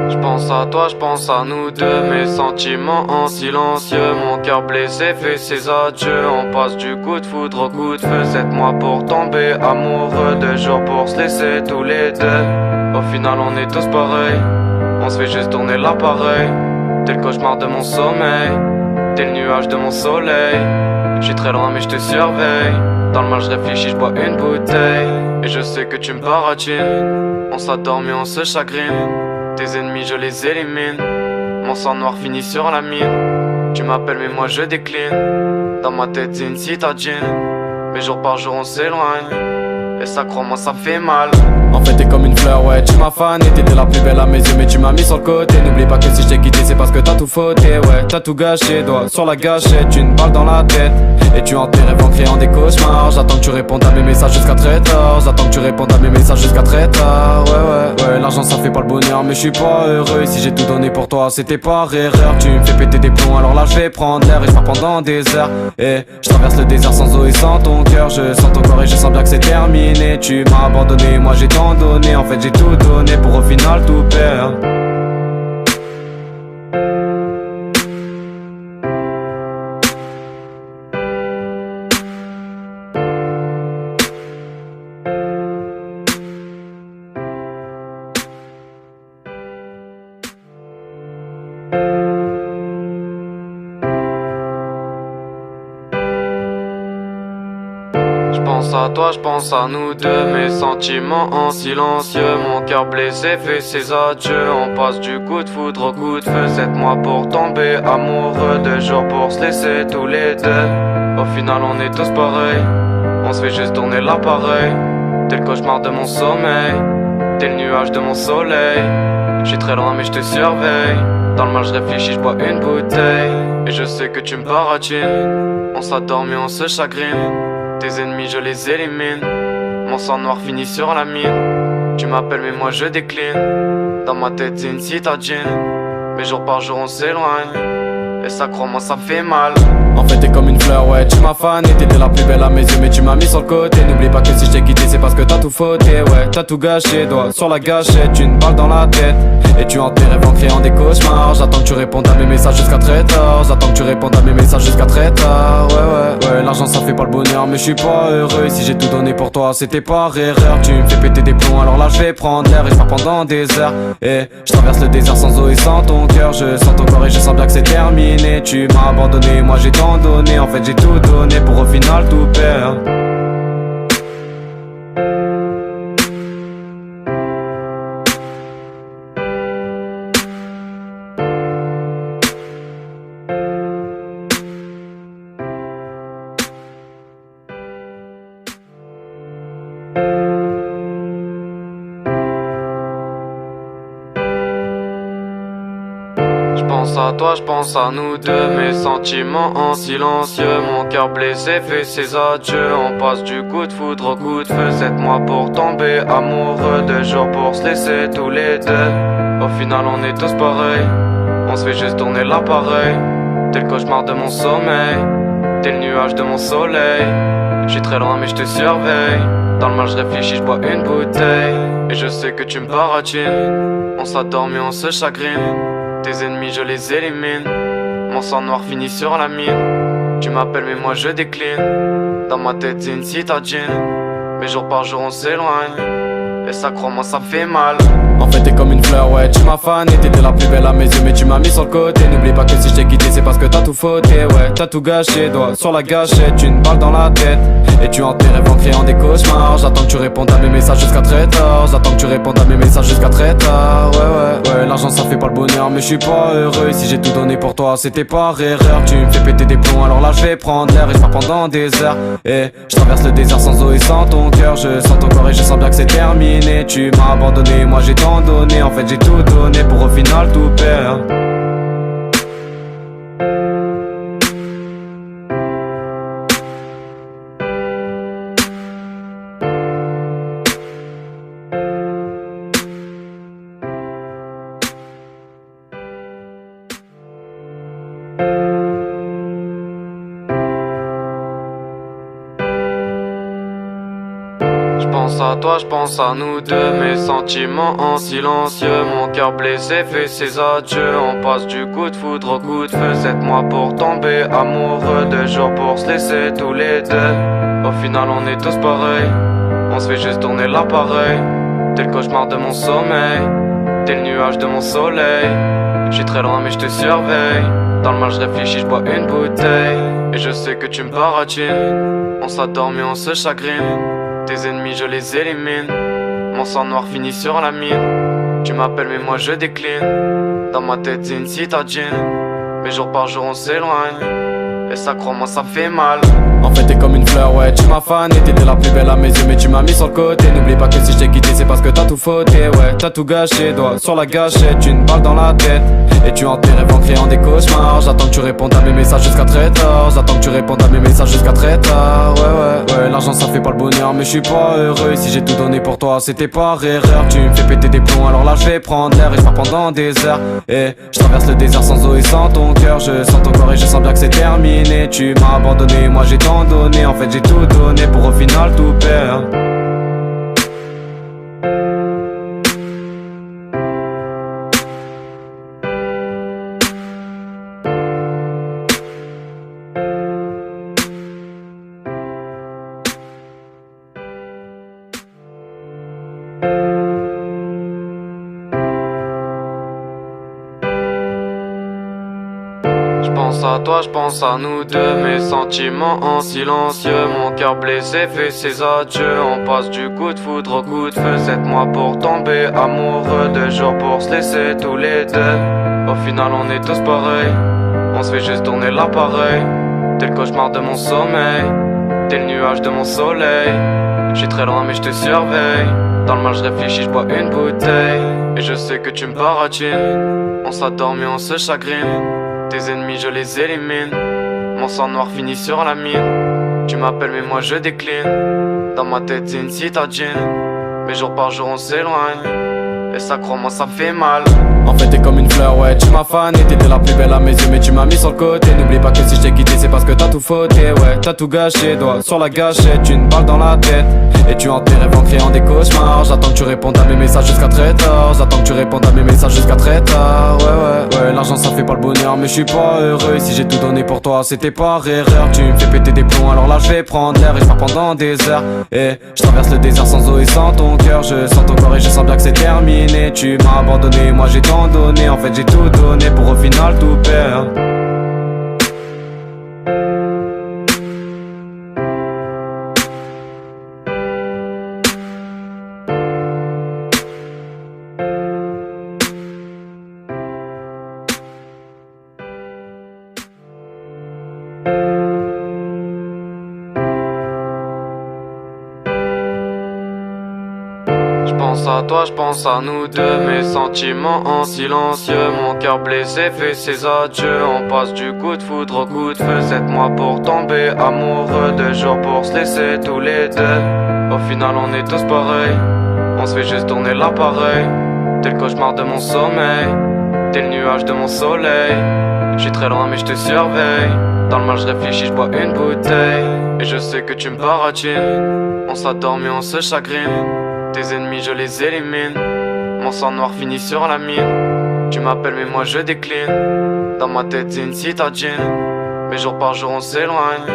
J'pense à toi, j'pense à nous deux. Mes sentiments en silencieux. Mon cœur blessé fait ses adieux. On passe du coup de foudre au coup de feu. 7 mois pour tomber amoureux. 2 jours pour se laisser tous les deux. Au final on est tous pareils. On se fait juste tourner l'appareil. T'es le cauchemar de mon sommeil. T'es le nuage de mon soleil. J'suis très loin mais je te surveille. Dans le mal je réfléchis, je bois une bouteille. Et je sais que tu me baratines. On s'adore mais on se chagrine. Tes ennemis je les élimine. Mon sang noir finit sur la mine. Tu m'appelles mais moi je décline. Dans ma tête c'est une citadine. Mais jour par jour on s'éloigne. Et ça crois-moi ça fait mal. En fait t'es comme une fleur, ouais, tu m'as fané. T'étais la plus belle à mes yeux mais tu m'as mis sur le côté. N'oublie pas que si je t'ai quitté c'est parce que t'as tout fauté. Ouais, t'as tout gâché, doigt sur la gâchette. Une balle dans la tête. Et tu hantes tes rêves en créant des cauchemars. J'attends que tu répondes à mes messages jusqu'à très tard. J'attends que tu répondes à mes messages jusqu'à très tard. Ouais, l'argent ça fait pas le bonheur mais je suis pas heureux. Et si j'ai tout donné pour toi c'était par erreur. Tu me fais péter des plombs alors là je vais prendre l'air. Et je pars pendant des heures. Et je traverse le désert sans eau et sans ton cœur. Je sens ton corps et je sens bien que c'est terminé. Tu m'as abandonné, moi j'ai tant donné. En fait j'ai tout donné pour au final tout perdre. J'pense à toi, j'pense à nous deux. Mes sentiments en silencieux. Mon cœur blessé fait ses adieux. On passe du coup de foudre au coup de feu. 7 mois pour tomber amoureux. 2 jours pour se laisser tous les deux. Au final on est tous pareils. On se fait juste tourner l'appareil. T'es le cauchemar de mon sommeil. T'es le nuage de mon soleil. J'suis très loin mais je te surveille. Dans le mal je réfléchis, je bois une bouteille. Et je sais que tu me baratines. On s'adore mais on se chagrine. Tes ennemis je les élimine. Mon sang noir finit sur la mine. Tu m'appelles mais moi je décline. Dans ma tête c'est une citadine. Mais jour par jour on s'éloigne. Et ça crois-moi ça fait mal. En fait t'es comme une fleur, ouais, tu m'as fané. T'étais la plus belle à mes yeux mais tu m'as mis sur le côté. N'oublie pas que si je t'ai quitté c'est parce que t'as tout fauté. Ouais, t'as tout gâché, doigt sur la gâchette. Une balle dans la tête. Et tu hantes tes rêves en créant des cauchemars. J'attends que tu répondes à mes messages jusqu'à très tard. J'attends que tu répondes à mes messages jusqu'à très tard. Ouais, l'argent ça fait pas le bonheur mais je suis pas heureux. Et si j'ai tout donné pour toi c'était par erreur. Tu me fais péter des plombs alors là je vais prendre l'air. Et je pars pendant des heures. Et je traverse le désert sans eau et sans ton cœur. Je sens ton corps et je sens bien que c'est terminé. Tu m'as abandonné, moi j'ai tant donné. En fait j'ai tout donné pour au final tout perdre. J'pense pense à toi, je pense à nous deux. Mes sentiments en silencieux. Mon cœur blessé fait ses adieux. On passe du coup de foudre au coup de feu. 7 mois pour tomber amoureux. 2 jours pour se laisser tous les deux. Au final on est tous pareils. On se fait juste tourner l'appareil. T'es le cauchemar de mon sommeil. T'es le nuage de mon soleil. J'suis très loin mais je te surveille. Dans le mal je réfléchis, je bois une bouteille. Et je sais que tu me baratines. On s'adore mais on se chagrine. Tes ennemis je les élimine. Mon sang noir finit sur la mine. Tu m'appelles mais moi je décline. Dans ma tête c'est une citadine. Mais jour par jour on s'éloigne. Et ça crois-moi ça fait mal. En fait t'es comme une fleur, ouais, tu m'as fané. T'étais la plus belle à mes yeux mais tu m'as mis sur le côté. N'oublie pas que si je t'ai quitté c'est parce que t'as tout fauté. Ouais, t'as tout gâché, doigt sur la gâchette. Une balle dans la tête. Et tu hantes tes rêves en créant des cauchemars. J'attends que tu répondes à mes messages jusqu'à très tard. J'attends que tu répondes à mes messages jusqu'à très tard. Ouais, l'argent ça fait pas le bonheur mais je suis pas heureux. Si j'ai tout donné pour toi c'était par erreur. Tu me fais péter des plombs alors là je vais prendre l'air. Et je pars pendant des heures. Et je traverse le désert sans eau et sans ton cœur. Je sens ton corps et je sens bien que c'est terminé. Tu m'as abandonné, moi j'ai tant donné. En fait j'ai tout donné pour au final tout perdre. J'pense à toi, j'pense à nous deux. Mes sentiments en silencieux. Mon cœur blessé fait ses adieux. On passe du coup de foudre au coup de feu. 7 mois pour tomber amoureux. 2 jours pour se laisser tous les deux. Au final on est tous pareils. On se fait juste tourner l'appareil. T'es le cauchemar de mon sommeil. T'es le nuage de mon soleil. J'suis très loin mais je te surveille. Dans le mal je réfléchis, je bois une bouteille. Et je sais que tu me baratines. On s'adore mais on se chagrine. Tes ennemis je les élimine. Mon sang noir finit sur la mine. Tu m'appelles mais moi je décline. Dans ma tête c'est une citadine. Mais jour par jour on s'éloigne. Et ça crois-moi ça fait mal. En fait t'es comme une fleur, ouais, tu m'as fané. T'étais la plus belle à mes yeux mais tu m'as mis sur le côté. N'oublie pas que si je t'ai quitté c'est parce que t'as tout fauté. Ouais, t'as tout gâché, doigt sur la gâchette. Une balle dans la tête. Et tu hantes tes rêves en créant des cauchemars. J'attends que tu répondes à mes messages jusqu'à très tard. J'attends que tu répondes à mes messages jusqu'à très tard. Ouais, l'argent ça fait pas le bonheur mais je suis pas heureux. Si j'ai tout donné pour toi c'était par erreur. Tu me fais péter des plombs alors là je vais prendre l'air. Et je pars pendant des heures. Et je traverse le désert sans eau et sans ton cœur. Je sens ton corps et je sens bien que c'est terminé. Tu m'as abandonné, moi j'ai tant donné. En fait j'ai tout donné pour au final tout perdre. J'pense à toi, j'pense à nous deux. Mes sentiments en silencieux. Mon cœur blessé fait ses adieux. On passe du coup de foudre au coup de feu. 7 mois pour tomber amoureux. 2 jours pour se laisser tous les deux. Au final on est tous pareils. On se fait juste tourner l'appareil. T'es le cauchemar de mon sommeil. T'es le nuage de mon soleil. J'suis très loin mais je te surveille. Dans le mal je réfléchis, je bois une bouteille. Et je sais que tu me baratines. On s'adore mais on se chagrine. Tes ennemis je les élimine. Mon sang noir finit sur la mine. Tu m'appelles mais moi je décline. Dans ma tête c'est une citadine. Mais jour par jour on s'éloigne. Et ça crois-moi ça fait mal. En fait t'es comme une fleur, ouais, tu m'as fané. T'étais la plus belle à mes yeux mais tu m'as mis sur le côté. N'oublie pas que si je t'ai quitté c'est parce que t'as tout fauté. Ouais, t'as tout gâché, doigt sur la gâchette. Une balle dans la tête. Et tu hantes tes rêves en créant des cauchemars. J'attends que tu répondes à mes messages jusqu'à très tard. J'attends que tu répondes à mes messages jusqu'à très tard. Ouais, l'argent ça fait pas le bonheur mais je suis pas heureux. Si j'ai tout donné pour toi c'était par erreur. Tu me fais péter des plombs alors là je vais prendre l'air. Et je pars pendant des heures. Et je traverse le désert sans eau et sans ton cœur. Je sens ton corps et je sens bien que c'est terminé. Tu m'as abandonné, moi j'ai tant donné. En fait j'ai tout donné pour au final tout perdre. J'pense à toi, j'pense à nous deux, mes sentiments en silencieux. Mon cœur blessé fait ses adieux. On passe du coup de foudre au coup de feu. 7 mois pour tomber amoureux, 2 jours pour se laisser tous les deux. Au final on est tous pareils, on se fait juste tourner l'appareil. T'es le cauchemar de mon sommeil, t'es le nuage de mon soleil. J'suis très loin mais je te surveille. Dans le mal je réfléchis, je bois une bouteille. Et je sais que tu me baratines. On s'adore mais on se chagrine. Tes ennemis je les élimine. Mon sang noir finit sur la mine. Tu m'appelles mais moi je décline. Dans ma tête c'est une citadine. Mais jour par jour on s'éloigne.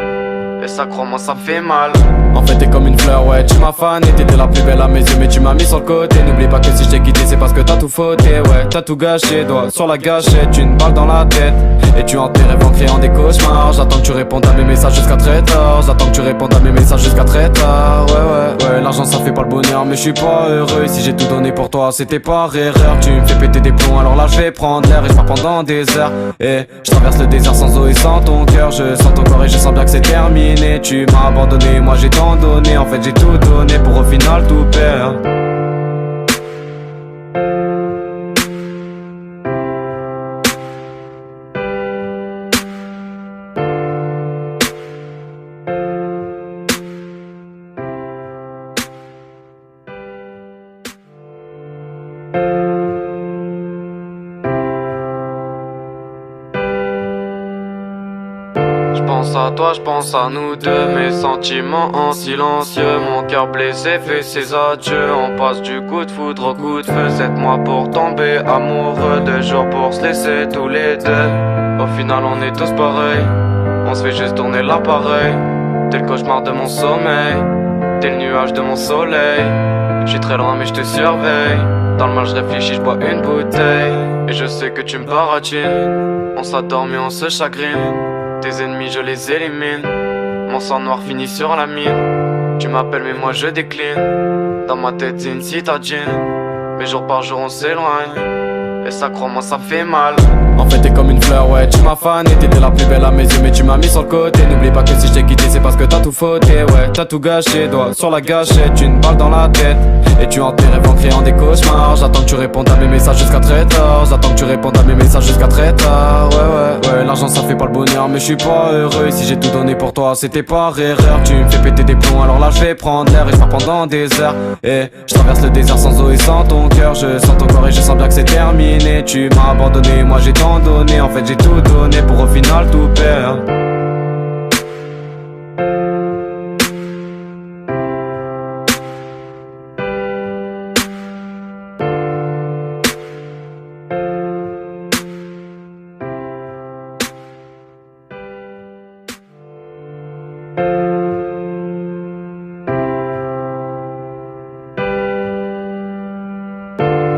Et ça crois-moi ça fait mal. En fait t'es comme une fleur, ouais, tu m'as fané. T'étais la plus belle à mes yeux mais tu m'as mis sur le côté. N'oublie pas que si je t'ai quitté c'est parce que t'as tout fauté. Ouais, t'as tout gâché, doigt sur la gâchette. Une balle dans la tête et tu hantes tes rêves en créant des cauchemars. J'attends que tu répondes à mes messages jusqu'à très tard. J'attends que tu répondes à mes messages jusqu'à très tard. Ouais, l'argent ça fait pas le bonheur mais je suis pas heureux. Et si j'ai tout donné pour toi c'était par erreur. Tu me fais péter des plombs alors là je vais prendre l'air. Et je pars pendant des heures. Et je traverse le désert sans eau et sans ton cœur. Je sens ton corps et je sens bien que c'est terminé. Tu m'as abandonné, moi j'ai tant donné. En fait j'ai tout donné pour au final tout perdre. J'pense à toi, j'pense à nous deux, mes sentiments en silencieux. Mon cœur blessé fait ses adieux. On passe du coup de foudre au coup de feu. 7 mois pour tomber amoureux, 2 jours pour se laisser tous les deux. Au final on est tous pareils, on se fait juste tourner l'appareil. T'es le cauchemar de mon sommeil, t'es le nuage de mon soleil. J'suis très loin mais je te surveille. Dans le mal je réfléchis, je bois une bouteille. Et je sais que tu me baratines. On s'adore mais on se chagrine. Tes ennemis je les élimine. Mon sang noir finit sur la mine. Tu m'appelles mais moi je décline. Dans ma tête c'est une citadine. Mais jour par jour on s'éloigne. Et ça crois-moi ça fait mal. En fait t'es comme une fleur, ouais, tu m'as fané. T'étais la plus belle à mes yeux mais tu m'as mis sur le côté. N'oublie pas que si je t'ai quitté c'est parce que t'as tout fauté. Ouais, t'as tout gâché, doigt sur la gâchette. Une balle dans la tête et tu hantes tes rêves en créant des cauchemars. J'attends que tu répondes à mes messages jusqu'à très tard. J'attends que tu répondes à mes messages jusqu'à très tard. Ouais, l'argent ça fait pas le bonheur mais je suis pas heureux. Et si j'ai tout donné pour toi c'était par erreur. Tu me fais péter des plombs alors là je vais prendre l'air. Et je pars pendant des heures. Et je traverse le désert sans eau et sans ton cœur. Je sens ton corps et je sens bien que c'est terminé. Tu m'as abandonné, moi j'ai tant donné. En fait j'ai tout donné pour au final tout perdre.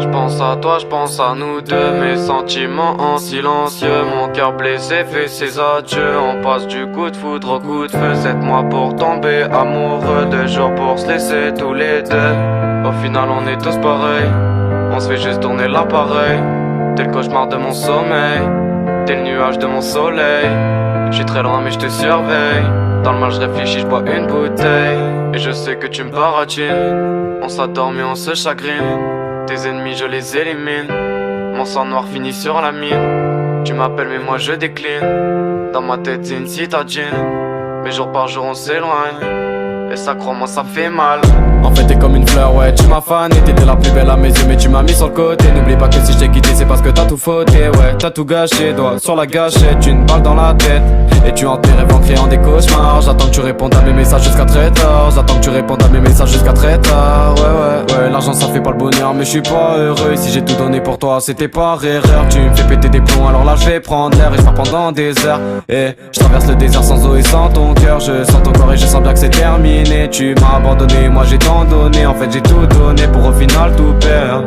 J'pense à toi, j'pense à nous deux, mes sentiments en silencieux. Mon cœur blessé fait ses adieux. On passe du coup de foudre au coup de feu. 7 mois pour tomber amoureux, 2 jours pour se laisser tous les deux. Au final on est tous pareils, on se fait juste tourner l'appareil. T'es le cauchemar de mon sommeil, t'es le nuage de mon soleil. J'suis très loin mais je te surveille. Dans le mal je réfléchis, je bois une bouteille. Et je sais que tu me baratines. On s'adore mais on se chagrine. Tes ennemis je les élimine. Mon sang noir finit sur la mine. Tu m'appelles mais moi je décline. Dans ma tête c'est une citadine. Mais jour par jour on s'éloigne. Et ça crois-moi ça fait mal. En fait t'es comme une fleur, ouais, tu m'as fané. T'étais la plus belle à mes yeux mais tu m'as mis sur le côté. N'oublie pas que si je t'ai quitté c'est parce que t'as tout fauté. Ouais, t'as tout gâché, doigt sur la gâchette. Une balle dans la tête et tu hantes tes rêves en créant des cauchemars. J'attends que tu répondes à mes messages jusqu'à très tard. J'attends que tu répondes à mes messages jusqu'à très tard. Ouais, l'argent ça fait pas le bonheur mais je suis pas heureux. Et si j'ai tout donné pour toi c'était par erreur. Tu me fais péter des plombs alors là je vais prendre l'air. Et je pars pendant des heures. Et je traverse le désert sans eau et sans ton cœur. Je sens ton corps et je sens bien que c'est terminé. Tu m'as abandonné, moi j'ai tant donné. En fait j'ai tout donné pour au final tout perdre.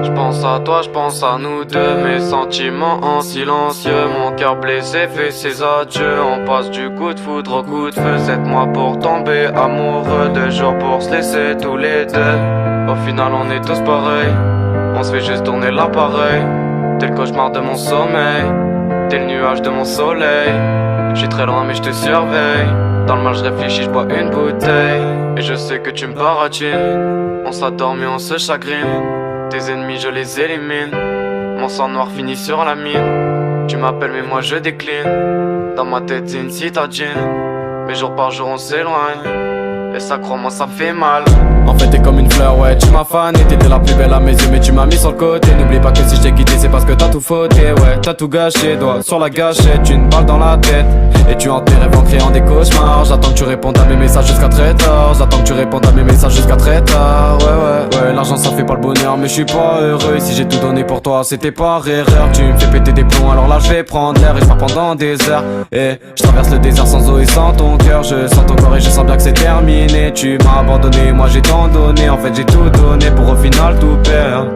J'pense pense à toi, je pense à nous deux. Mes sentiments en silencieux. Mon cœur blessé fait ses adieux. On passe du coup de foudre au coup de feu. 7 mois pour tomber amoureux. 2 jours pour se laisser tous les deux. Au final on est tous pareils. On se fait juste tourner l'appareil. T'es le cauchemar de mon sommeil. T'es le nuage de mon soleil. J'suis très loin mais je te surveille. Dans le mal je réfléchis, je bois une bouteille. Et je sais que tu me baratines. On s'adore mais on se chagrine. Tes ennemis je les élimine. Mon sang noir finit sur la mine. Tu m'appelles mais moi je décline. Dans ma tête c'est une citadine. Mais jour par jour on s'éloigne. Et ça crois-moi ça fait mal. En fait t'es comme une fleur, ouais, tu m'as fané. T'étais la plus belle à mes yeux mais tu m'as mis sur le côté. N'oublie pas que si je t'ai quitté c'est parce que t'as tout fauté. Ouais, t'as tout gâché, doigt sur la gâchette. Une balle dans la tête. Et tu hantes tes rêves en créant des cauchemars. J'attends que tu répondes à mes messages jusqu'à très tard. J'attends que tu répondes à mes messages jusqu'à très tard. Ouais, l'argent ça fait pas le bonheur mais je suis pas heureux. Et si j'ai tout donné pour toi c'était par erreur. Tu me fais péter des plombs alors là je vais prendre l'air. Et je pars pendant des heures. Et je traverse le désert sans eau et sans ton cœur. Je sens ton corps et je sens bien que c'est terminé. Tu m'as abandonné, moi j'ai tant donné. En fait j'ai tout donné pour au final tout perdre.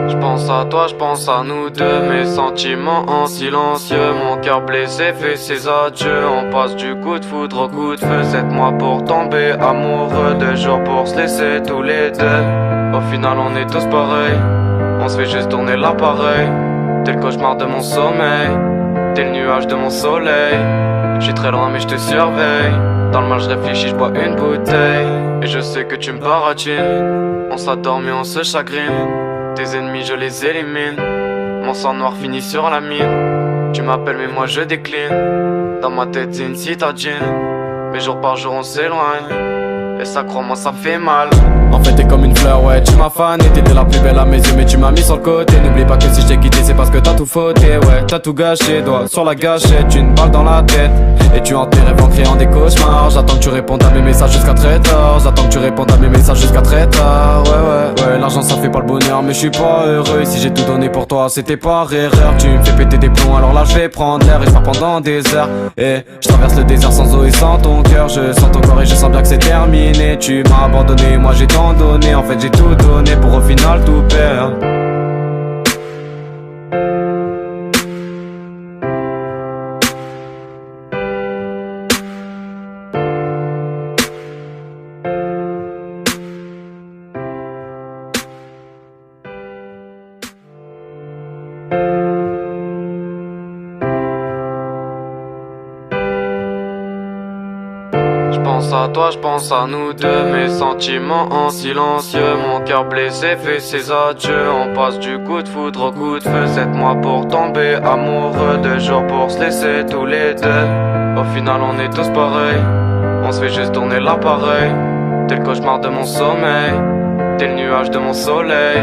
J'pense à toi, j'pense à nous deux. Mes sentiments en silencieux. Mon cœur blessé fait ses adieux. On passe du coup de foudre au coup de feu. 7 mois pour tomber amoureux. 2 jours pour se laisser tous les deux. Au final on est tous pareils. On se fait juste tourner l'appareil. T'es le cauchemar de mon sommeil. T'es le nuage de mon soleil. J'suis très loin mais je te surveille. Dans le mal je réfléchis, je bois une bouteille. Et je sais que tu me baratines. On s'adore mais on se chagrine. Tes ennemis je les élimine. Mon sang noir finit sur la mine. Tu m'appelles mais moi je décline. Dans ma tête c'est une citadine. Mais jour par jour on s'éloigne. Et ça crois-moi ça fait mal. En fait t'es comme une fleur, ouais, tu m'as fané. T'étais la plus belle à mes yeux mais tu m'as mis sur le côté. N'oublie pas que si je t'ai quitté c'est parce que t'as tout fauté. Ouais, t'as tout gâché, doigt sur la gâchette. Une balle dans la tête. Et tu hantes tes rêves en créant des cauchemars. J'attends que tu répondes à mes messages jusqu'à très tard. J'attends que tu répondes à mes messages jusqu'à très tard. Ouais, l'argent ça fait pas le bonheur mais je suis pas heureux. Et si j'ai tout donné pour toi c'était par erreur. Tu me fais péter des plombs alors là je vais prendre l'air. Et je pars pendant des heures. Et je traverse le désert sans eau et sans ton cœur. Je sens ton corps et je sens bien que c'est terminé. Tu m'as abandonné, moi j'ai tant donné. En fait j'ai tout donné pour au final tout perdre. J'pense à toi, j'pense à nous deux. Mes sentiments en silencieux. Mon cœur blessé fait ses adieux. On passe du coup de foudre au coup de feu. 7 mois pour tomber amoureux. 2 jours pour se laisser tous les deux. Au final on est tous pareils. On se fait juste tourner l'appareil. T'es le cauchemar de mon sommeil. T'es le nuage de mon soleil.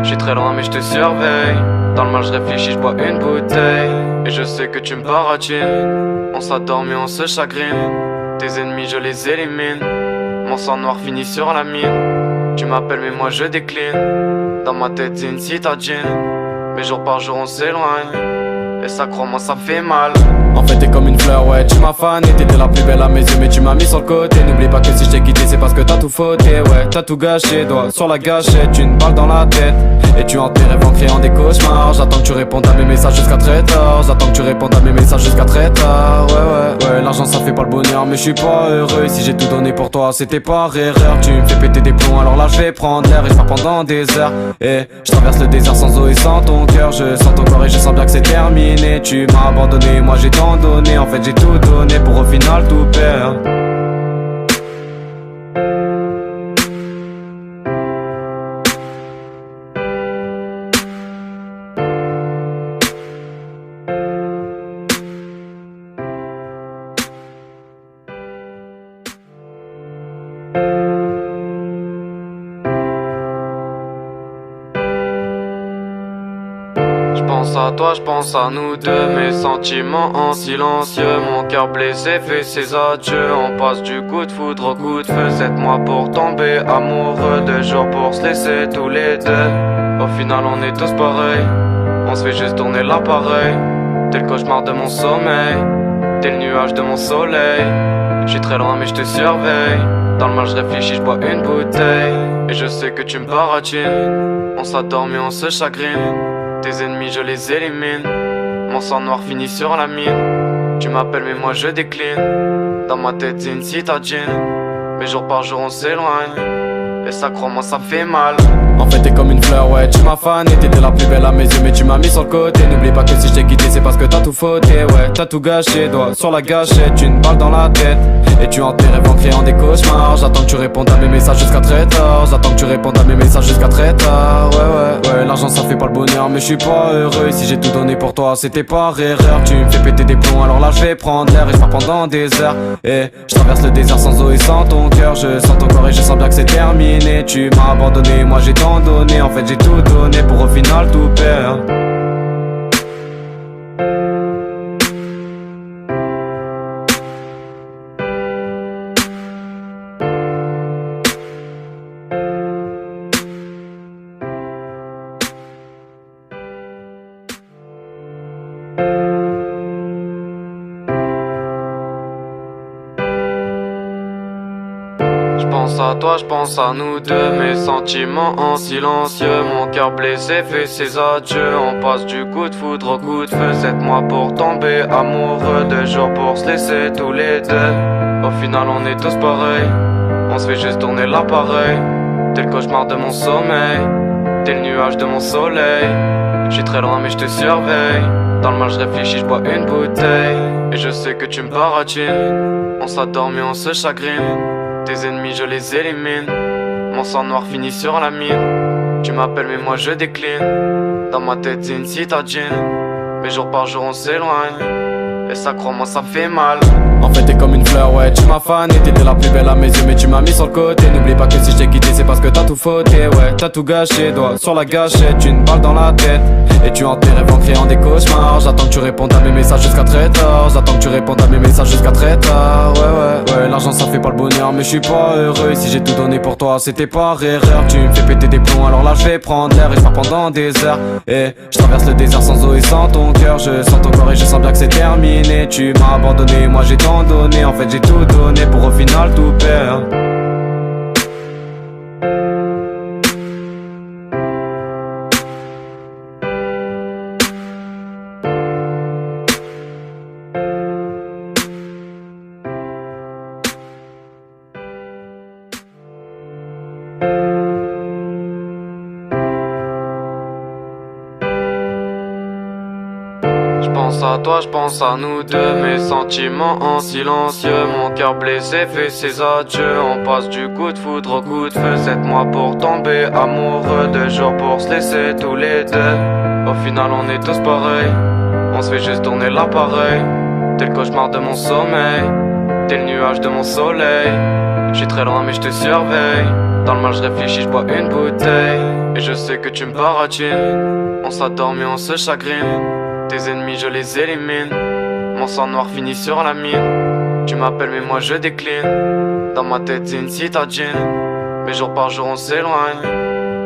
J'suis très loin mais je te surveille. Dans le mal je réfléchis, je bois une bouteille. Et je sais que tu me baratines. On s'adore mais on se chagrine. Tes ennemis je les élimine. Mon sang noir finit sur la mine. Tu m'appelles mais moi je décline. Dans ma tête c'est une citadine. Mais jour par jour on s'éloigne. Et ça crois-moi ça fait mal. En fait t'es comme une fleur, ouais, tu m'as fané. T'étais la plus belle à mes yeux mais tu m'as mis sur le côté. N'oublie pas que si je t'ai quitté c'est parce que t'as tout fauté. Ouais, t'as tout gâché, doigt sur la gâchette. Une balle dans la tête. Et tu hantes tes rêves en créant des cauchemars. J'attends que tu répondes à mes messages jusqu'à très tard. J'attends que tu répondes à mes messages jusqu'à très tard. Ouais, l'argent ça fait pas le bonheur mais je suis pas heureux. Et si j'ai tout donné pour toi c'était par erreur. Tu me fais péter des plombs alors là je vais prendre l'air. Et je pars pendant des heures. Et je traverse le désert sans eau et sans ton cœur. Je sens ton corps et je sens bien que c'est terminé. Tu m'as abandonné, moi j'ai tant donné. En fait j'ai tout donné pour au final tout perdre. J'pense à toi, j'pense à nous deux, mes sentiments en silencieux. Mon cœur blessé fait ses adieux. On passe du coup de foudre au coup de feu. 7 mois pour tomber amoureux, 2 jours pour se laisser tous les deux. Au final on est tous pareils, on se fait juste tourner l'appareil. T'es le cauchemar de mon sommeil, t'es le nuage de mon soleil. J'suis très loin mais je te surveille. Dans le mal je réfléchis, je bois une bouteille. Et je sais que tu me baratines. On s'adore mais on se chagrine. Tes ennemis je les élimine. Mon sang noir finit sur la mine. Tu m'appelles mais moi je décline. Dans ma tête c'est une citadine. Mais jour par jour on s'éloigne. Et ça crois-moi ça fait mal. En fait t'es comme une fleur, ouais, tu m'as fané. T'étais la plus belle à mes yeux mais tu m'as mis sur le côté. N'oublie pas que si je t'ai quitté c'est parce que t'as tout fauté. Ouais, t'as tout gâché, doigt sur la gâchette. Une balle dans la tête et tu hantes tes rêves en créant des cauchemars. J'attends que tu répondes à mes messages jusqu'à très tard. J'attends que tu répondes à mes messages jusqu'à très tard. Ouais, l'argent ça fait pas le bonheur mais je suis pas heureux. Et si j'ai tout donné pour toi c'était par erreur. Tu me fais péter des plombs alors là je vais prendre l'air. Et je pars pendant des heures. Et je traverse le désert sans eau et sans ton cœur. Je sens ton corps et je sens bien que c'est terminé. Tu m'as abandonné, moi j'ai tant donné. En fait j'ai tout donné pour au final tout perdre. J'pense à toi, j'pense à nous deux, mes sentiments en silencieux. Mon cœur blessé fait ses adieux. On passe du coup de foudre au coup de feu. 7 mois pour tomber amoureux, 2 jours pour se laisser tous les deux. Au final on est tous pareils, on se fait juste tourner l'appareil. T'es le cauchemar de mon sommeil, t'es le nuage de mon soleil. J'suis très loin mais je te surveille. Dans le mal je réfléchis, je bois une bouteille. Et je sais que tu me baratines. On s'adore mais on se chagrine. Tes ennemis je les élimine. Mon sang noir finit sur la mine. Tu m'appelles mais moi je décline. Dans ma tête c'est une citadine. Mais jour par jour on s'éloigne. Et ça crois-moi ça fait mal. En fait t'es comme une fleur, ouais, tu m'as fané. T'étais la plus belle à mes yeux mais tu m'as mis sur le côté. N'oublie pas que si je t'ai quitté c'est parce que t'as tout fauté. Ouais, t'as tout gâché, doigt sur la gâchette. Une balle dans la tête et tu hantes tes rêves en créant des cauchemars. J'attends que tu répondes à mes messages jusqu'à très tard. J'attends que tu répondes à mes messages jusqu'à très tard. Ouais, l'argent ça fait pas le bonheur mais je suis pas heureux. Et si j'ai tout donné pour toi c'était par erreur. Tu me fais péter des plombs alors là je vais prendre l'air. Et je pars pendant des heures. Et je traverse le désert sans eau et sans ton cœur. Je sens ton corps et je sens bien que c'est terminé. Tu m'as abandonné, moi j'ai tant donné. En fait j'ai tout donné pour au final tout perdre. J'pense à toi, j'pense à nous deux, mes sentiments en silencieux. Mon cœur blessé fait ses adieux. On passe du coup de foudre au coup de feu. 7 mois pour tomber amoureux, 2 jours pour se laisser tous les deux. Au final on est tous pareils, on se fait juste tourner l'appareil. T'es le cauchemar de mon sommeil, t'es le nuage de mon soleil. J'suis très loin mais je te surveille. Dans le mal je réfléchis, je bois une bouteille. Et je sais que tu me baratines. On s'adore mais on se chagrine. Tes ennemis je les élimine. Mon sang noir finit sur la mine. Tu m'appelles mais moi je décline. Dans ma tête c'est une citadine. Mais jour par jour on s'éloigne.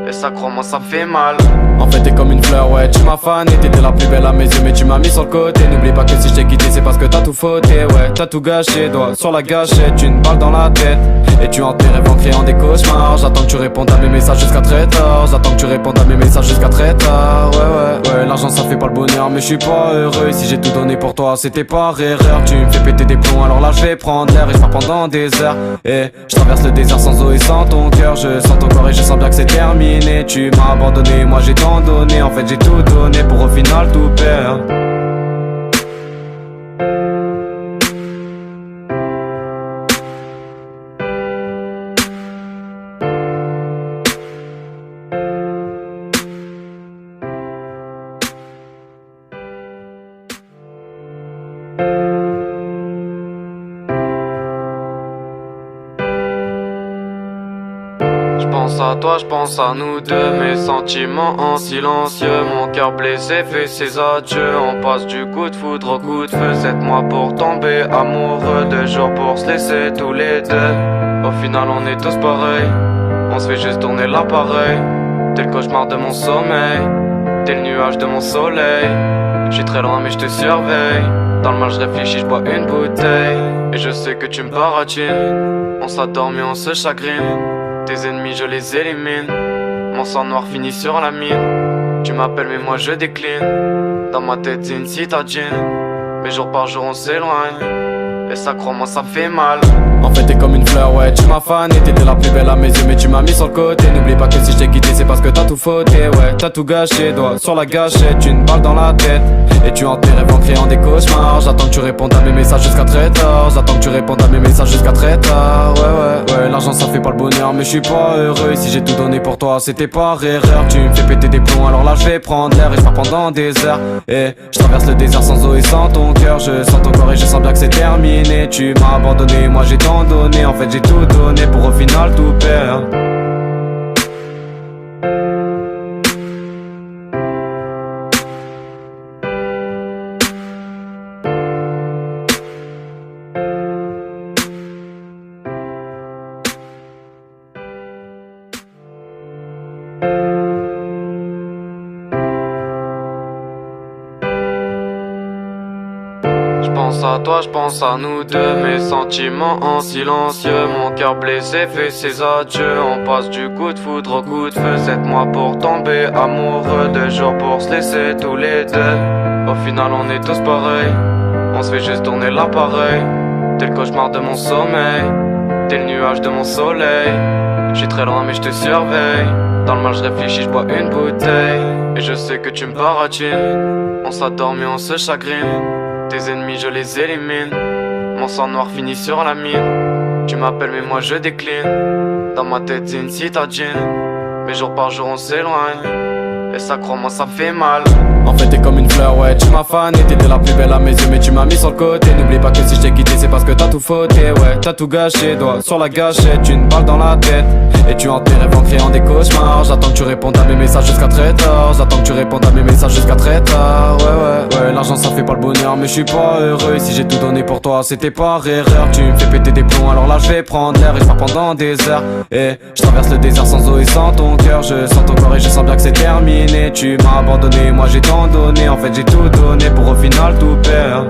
Et ça crois-moi ça fait mal. En fait t'es comme une fleur, ouais, tu m'as fané. T'étais la plus belle à mes yeux mais tu m'as mis sur le côté. N'oublie pas que si je t'ai quitté c'est parce que t'as tout fauté. Ouais, t'as tout gâché, doigt sur la gâchette. Une balle dans la tête et tu hantes tes rêves en créant des cauchemars. J'attends que tu répondes à mes messages jusqu'à très tard. J'attends que tu répondes à mes messages jusqu'à très tard. Ouais, l'argent ça fait pas le bonheur mais je suis pas heureux. Et si j'ai tout donné pour toi c'était par erreur. Tu me fais péter des plombs alors là je vais prendre l'air. Et je pars pendant des heures. Et je traverse le désert sans eau et sans ton cœur. Je sens ton corps et je sens bien que c'est terminé. Tu m'as abandonné, moi j'ai tant donné. En fait j'ai tout donné pour au final tout perdre. J'pense à toi, j'pense à nous deux, mes sentiments en silencieux. Mon cœur blessé fait ses adieux. On passe du coup de foudre au coup de feu. 7 mois pour tomber amoureux, 2 jours pour se laisser tous les deux. Au final on est tous pareils, on se fait juste tourner l'appareil. T'es le cauchemar de mon sommeil, t'es le nuage de mon soleil. J'suis très loin mais j'te surveille. Dans le mal je réfléchis, j'bois une bouteille. Et je sais que tu me baratines. On s'adore mais on se chagrine. Tes ennemis je les élimine. Mon sang noir finit sur la mine. Tu m'appelles mais moi je décline. Dans ma tête c'est une citadine. Mais jour par jour on s'éloigne. Et ça crois-moi ça fait mal. En fait t'es comme une fleur, ouais, tu m'as fané. T'étais la plus belle à mes yeux mais tu m'as mis sur le côté. N'oublie pas que si je t'ai quitté c'est parce que t'as tout fauté. Ouais, t'as tout gâché, doigt sur la gâchette. Une balle dans la tête et tu hantes tes rêves en créant des cauchemars. J'attends que tu répondes à mes messages jusqu'à très tard. J'attends que tu répondes à mes messages jusqu'à très tard. Ouais, l'argent ça fait pas le bonheur mais je suis pas heureux. Et si j'ai tout donné pour toi c'était par erreur. Tu me fais péter des plombs alors là je vais prendre l'air. Et je pars pendant des heures. Et je traverse le désert sans eau et sans ton cœur. Je sens ton corps et je sens bien que c'est terminé. Tu m'as abandonné, moi j'ai tant donné. En fait j'ai tout donné pour au final tout perdre. J'pense à toi, j'pense à nous deux, mes sentiments en silencieux. Mon cœur blessé fait ses adieux. On passe du coup de foudre au coup de feu. 7 mois pour tomber amoureux, 2 jours pour se laisser tous les deux. Au final on est tous pareils, on se fait juste tourner l'appareil. T'es le cauchemar de mon sommeil, t'es le nuage de mon soleil. J'suis très loin mais j'te surveille. Dans le mal je réfléchis, j'bois une bouteille. Et je sais que tu me baratines. On s'adore mais on se chagrine. Tes ennemis je les élimine. Mon sang noir finit sur la mine. Tu m'appelles mais moi je décline. Dans ma tête c'est une citadine. Mais jour par jour on s'éloigne. Et ça crois-moi ça fait mal. En fait t'es comme une fleur, ouais, tu m'as fané. T'étais la plus belle à mes yeux mais tu m'as mis sur le côté. N'oublie pas que si je t'ai quitté c'est parce que t'as tout fauté. Ouais, t'as tout gâché, doigt sur la gâchette. Une balle dans la tête et tu hantes tes rêves en créant des cauchemars. J'attends que tu répondes à mes messages jusqu'à très tard. J'attends que tu répondes à mes messages jusqu'à très tard. Ouais, l'argent ça fait pas le bonheur mais je suis pas heureux. Et si j'ai tout donné pour toi c'était par erreur. Tu me fais péter des plombs alors là je vais prendre l'air. Et je pars pendant des heures. Et je traverse le désert sans eau et sans ton cœur. Je sens ton corps et je sens bien que c'est terminé. Tu m'as abandonné, moi j'ai tant donné. En fait j'ai tout donné pour au final tout perdre.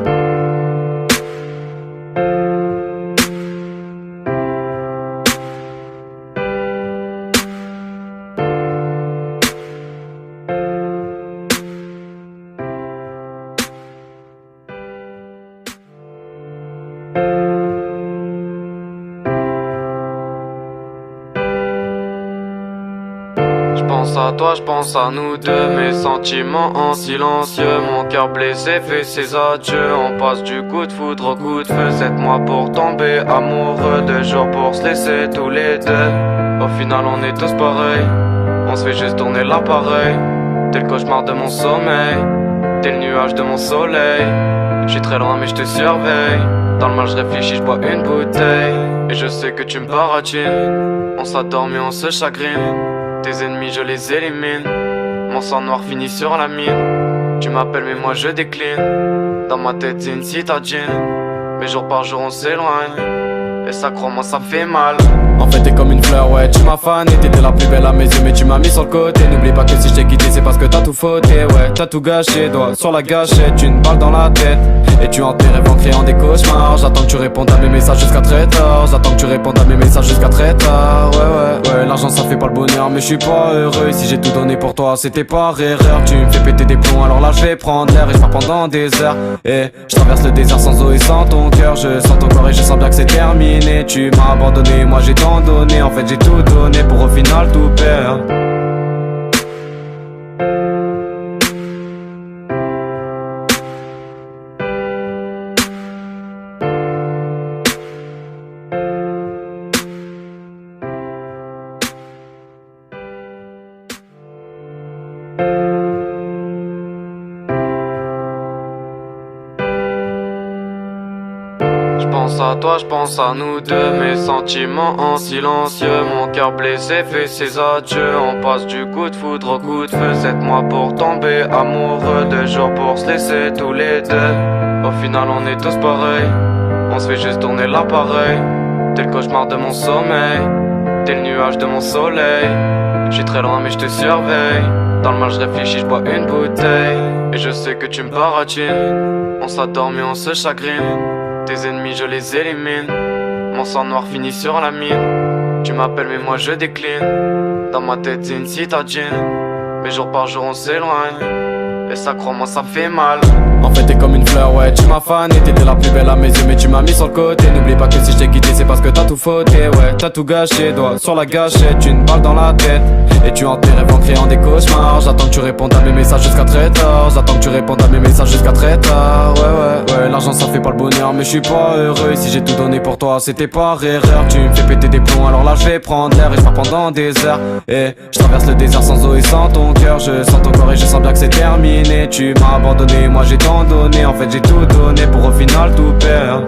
J'pense à toi, j'pense à nous deux, mes sentiments en silencieux. Mon cœur blessé fait ses adieux. On passe du coup de foudre au coup de feu. 7 mois pour tomber amoureux, 2 jours pour se laisser tous les deux. Au final on est tous pareils, on se fait juste tourner l'appareil. T'es le cauchemar de mon sommeil, t'es le nuage de mon soleil. J'suis très loin mais j'te surveille. Dans le mal je réfléchis, j'bois une bouteille. Et je sais que tu me baratines. On s'adore mais on se chagrine. Tes ennemis je les élimine. Mon sang noir finit sur la mine. Tu m'appelles mais moi je décline. Dans ma tête c'est une citadine. Mais jour par jour on s'éloigne. Et ça crois-moi ça fait mal. En fait t'es comme une fleur, ouais, tu m'as fané. T'étais la plus belle à mes yeux mais tu m'as mis sur le côté. N'oublie pas que si je t'ai quitté c'est parce que t'as tout fauté. Ouais, t'as tout gâché, doigt sur la gâchette. Une balle dans la tête et tu hantes tes rêves en créant des cauchemars. J'attends que tu répondes à mes messages jusqu'à très tard. J'attends que tu répondes à mes messages jusqu'à très tard. Ouais, l'argent ça fait pas le bonheur mais je suis pas heureux. Et si j'ai tout donné pour toi c'était par erreur. Tu me fais péter des plombs alors là je vais prendre l'air. Et je pars pendant des heures. Et je traverse le désert sans eau et sans ton cœur. Je sens ton corps et je sens bien que c'est terminé. Tu m'as abandonné, moi j'ai tant donné. En fait j'ai tout donné pour au final tout perdre. J'pense à toi, j'pense à nous deux, mes sentiments en silencieux. Mon cœur blessé fait ses adieux. On passe du coup de foudre au coup de feu. 7 mois pour tomber amoureux, 2 jours pour se laisser tous les deux. Au final on est tous pareils, on se fait juste tourner l'appareil. T'es le cauchemar de mon sommeil, t'es le nuage de mon soleil. J'suis très loin mais je te surveille. Dans le mal je réfléchis, je bois une bouteille. Et je sais que tu me baratines. On s'adore mais on se chagrine. Tes ennemis je les élimine. Mon sang noir finit sur la mine. Tu m'appelles mais moi je décline. Dans ma tête c'est une citadine. Mais jour par jour on s'éloigne. Et ça crois-moi ça fait mal. En fait t'es comme une fleur, ouais, tu m'as fané. T'étais la plus belle à mes yeux mais tu m'as mis sur le côté. N'oublie pas que si je t'ai quitté c'est parce que t'as tout fauté. Ouais, t'as tout gâché, doigt sur la gâchette. Une balle dans la tête et tu hantes tes rêves en créant des cauchemars. J'attends que tu répondes à mes messages jusqu'à très tard. J'attends que tu répondes à mes messages jusqu'à très tard. Ouais, l'argent ça fait pas le bonheur mais je suis pas heureux. Et si j'ai tout donné pour toi c'était par erreur. Tu me fais péter des plombs alors là je vais prendre l'air. Et je pars pendant des heures. Et je traverse le désert sans eau et sans ton cœur. Je sens ton corps et je sens bien que c'est terminé. Tu m'as abandonné, moi j'ai tant donné. En fait j'ai tout donné pour au final tout perdre.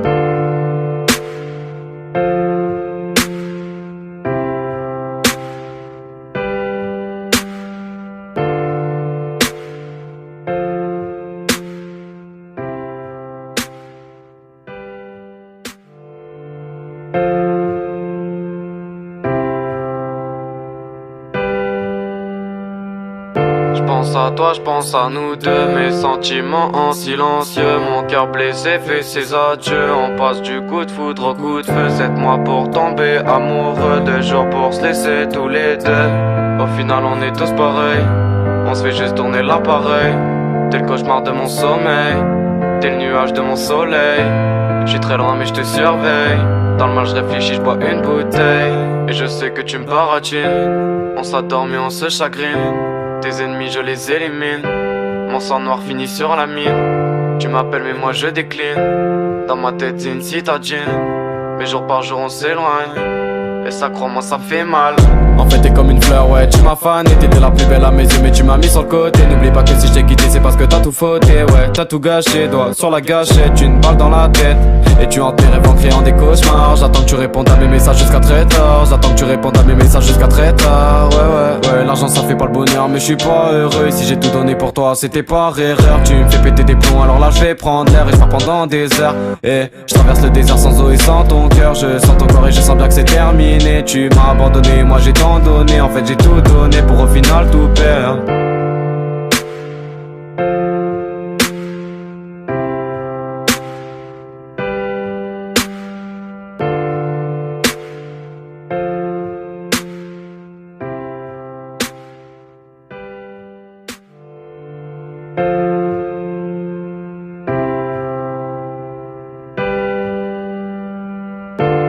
J'pense à toi, j'pense à nous deux, mes sentiments en silencieux. Mon cœur blessé fait ses adieux. On passe du coup de foudre au coup de feu. 7 mois pour tomber amoureux, 2 jours pour se laisser tous les deux. Au final on est tous pareils, on se fait juste tourner l'appareil. T'es le cauchemar de mon sommeil, t'es le nuage de mon soleil. J'suis très loin mais je te surveille. Dans le mal je réfléchis, je bois une bouteille. Et je sais que tu me baratines. On s'adore mais on se chagrine. Tes ennemis je les élimine. Mon sang noir finit sur la mine. Tu m'appelles mais moi je décline. Dans ma tête c'est une citadine. Mais jour par jour on s'éloigne. Et ça crois-moi ça fait mal. En fait t'es comme une fleur, ouais, tu m'as fané. T'étais la plus belle à mes yeux mais tu m'as mis sur le côté. N'oublie pas que si je t'ai quitté c'est parce que t'as tout fauté. Ouais, t'as tout gâché, doigt sur la gâchette. Une balle dans la tête et tu hantes tes rêves en créant des cauchemars. J'attends que tu répondes à mes messages jusqu'à très tard. J'attends que tu répondes à mes messages jusqu'à très tard. Ouais, l'argent ça fait pas le bonheur mais je suis pas heureux. Et si j'ai tout donné pour toi c'était par erreur. Tu me fais péter des plombs alors là je vais prendre l'air. Et je pars pendant des heures. Et je traverse le désert sans eau et sans ton cœur. Je sens ton corps et je sens bien que c'est terminé. Tu m'as abandonné, moi j'ai tant donné. En fait j'ai tout donné pour au final tout perdre.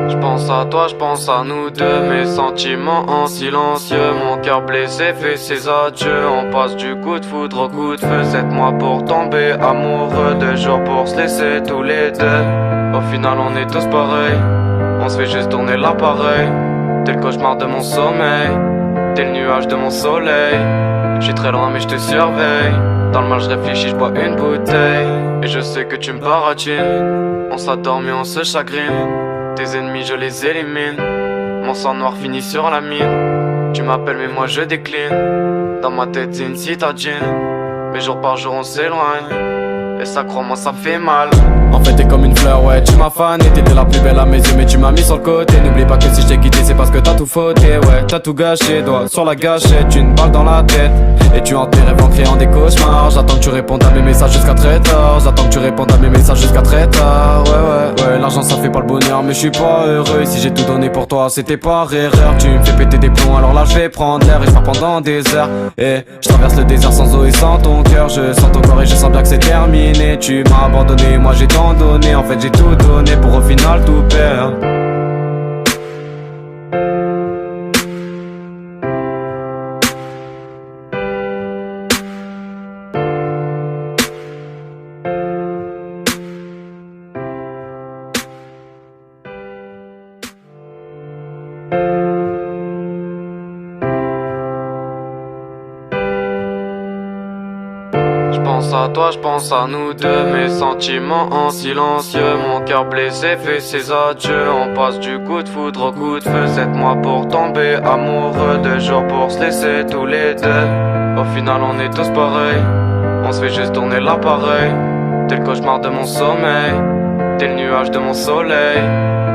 J'pense à toi, j'pense à nous deux, mes sentiments en silencieux. Mon cœur blessé fait ses adieux. On passe du coup de foudre au coup de feu. 7 mois pour tomber amoureux, 2 jours pour se laisser tous les deux. Au final on est tous pareils, on se fait juste tourner l'appareil. T'es le cauchemar de mon sommeil, t'es le nuage de mon soleil. J'suis très loin mais je te surveille. Dans le mal je réfléchis, je bois une bouteille. Et je sais que tu me baratines. On s'adore mais on se chagrine. Tes ennemis je les élimine. Mon sang noir finit sur la mine. Tu m'appelles mais moi je décline. Dans ma tête c'est une citadine. Mais jour par jour on s'éloigne. Et ça crois-moi ça fait mal. En fait t'es comme une fleur, ouais, tu m'as fané. T'étais la plus belle à mes yeux mais tu m'as mis sur le côté. N'oublie pas que si je t'ai quitté c'est parce que t'as tout fauté. Ouais, t'as tout gâché, doigt sur la gâchette. Une balle dans la tête et tu hantes tes rêves en créant des cauchemars. J'attends que tu répondes à mes messages jusqu'à très tard. J'attends que tu répondes à mes messages jusqu'à très tard. Ouais, l'argent ça fait pas le bonheur mais je suis pas heureux. Et si j'ai tout donné pour toi c'était par erreur. Tu me fais péter des plombs alors là je vais prendre l'air. Et je pars pendant des heures. Et je traverse le désert sans eau et sans ton cœur. Je sens ton corps et je sens bien que c'est terminé. Tu m'as abandonné, moi j'ai tant donné. En fait j'ai tout donné pour au final tout perdre. J'pense à toi, j'pense à nous deux, mes sentiments en silencieux. Mon cœur blessé fait ses adieux. On passe du coup de foudre au coup de feu. 7 mois pour tomber amoureux, 2 jours pour se laisser tous les deux. Au final on est tous pareils, on se fait juste tourner l'appareil. T'es le cauchemar de mon sommeil, t'es le nuage de mon soleil.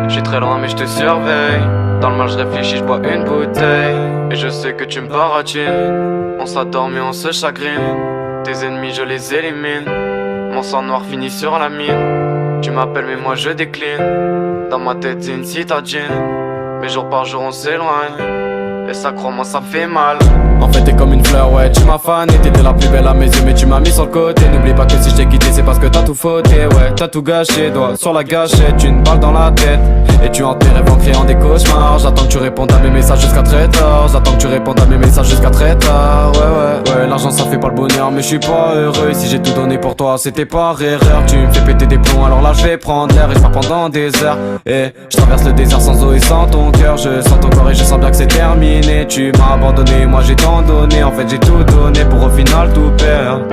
J'suis très loin mais je te surveille. Dans le mal je réfléchis, je bois une bouteille. Et je sais que tu me baratines. On s'adore mais on se chagrine. Tes ennemis je les élimine. Mon sang noir finit sur la mine. Tu m'appelles mais moi je décline. Dans ma tête c'est une citadine. Mais jour par jour on s'éloigne. Et ça crois-moi ça fait mal. En fait t'es comme une fleur, ouais, tu m'as fané. T'étais la plus belle à mes yeux mais tu m'as mis sur le côté. N'oublie pas que si je t'ai quitté c'est parce que t'as tout fauté. Ouais, t'as tout gâché, doigt sur la gâchette, une balle dans la tête. Et tu hantes tes rêves en créant des cauchemars. J'attends que tu répondes à mes messages jusqu'à très tard. J'attends que tu répondes à mes messages jusqu'à très tard. Ouais, l'argent ça fait pas le bonheur mais je suis pas heureux. Et si j'ai tout donné pour toi c'était par erreur. Tu me fais péter des plombs alors là je vais prendre l'air. Et je pars pendant des heures. Et je traverse le désert sans eau et sans ton cœur. Je sens ton corps et je sens bien que c'est terminé. Tu m'as abandonné, moi j'ai tant donné. En fait j'ai tout donné pour au final tout perdre.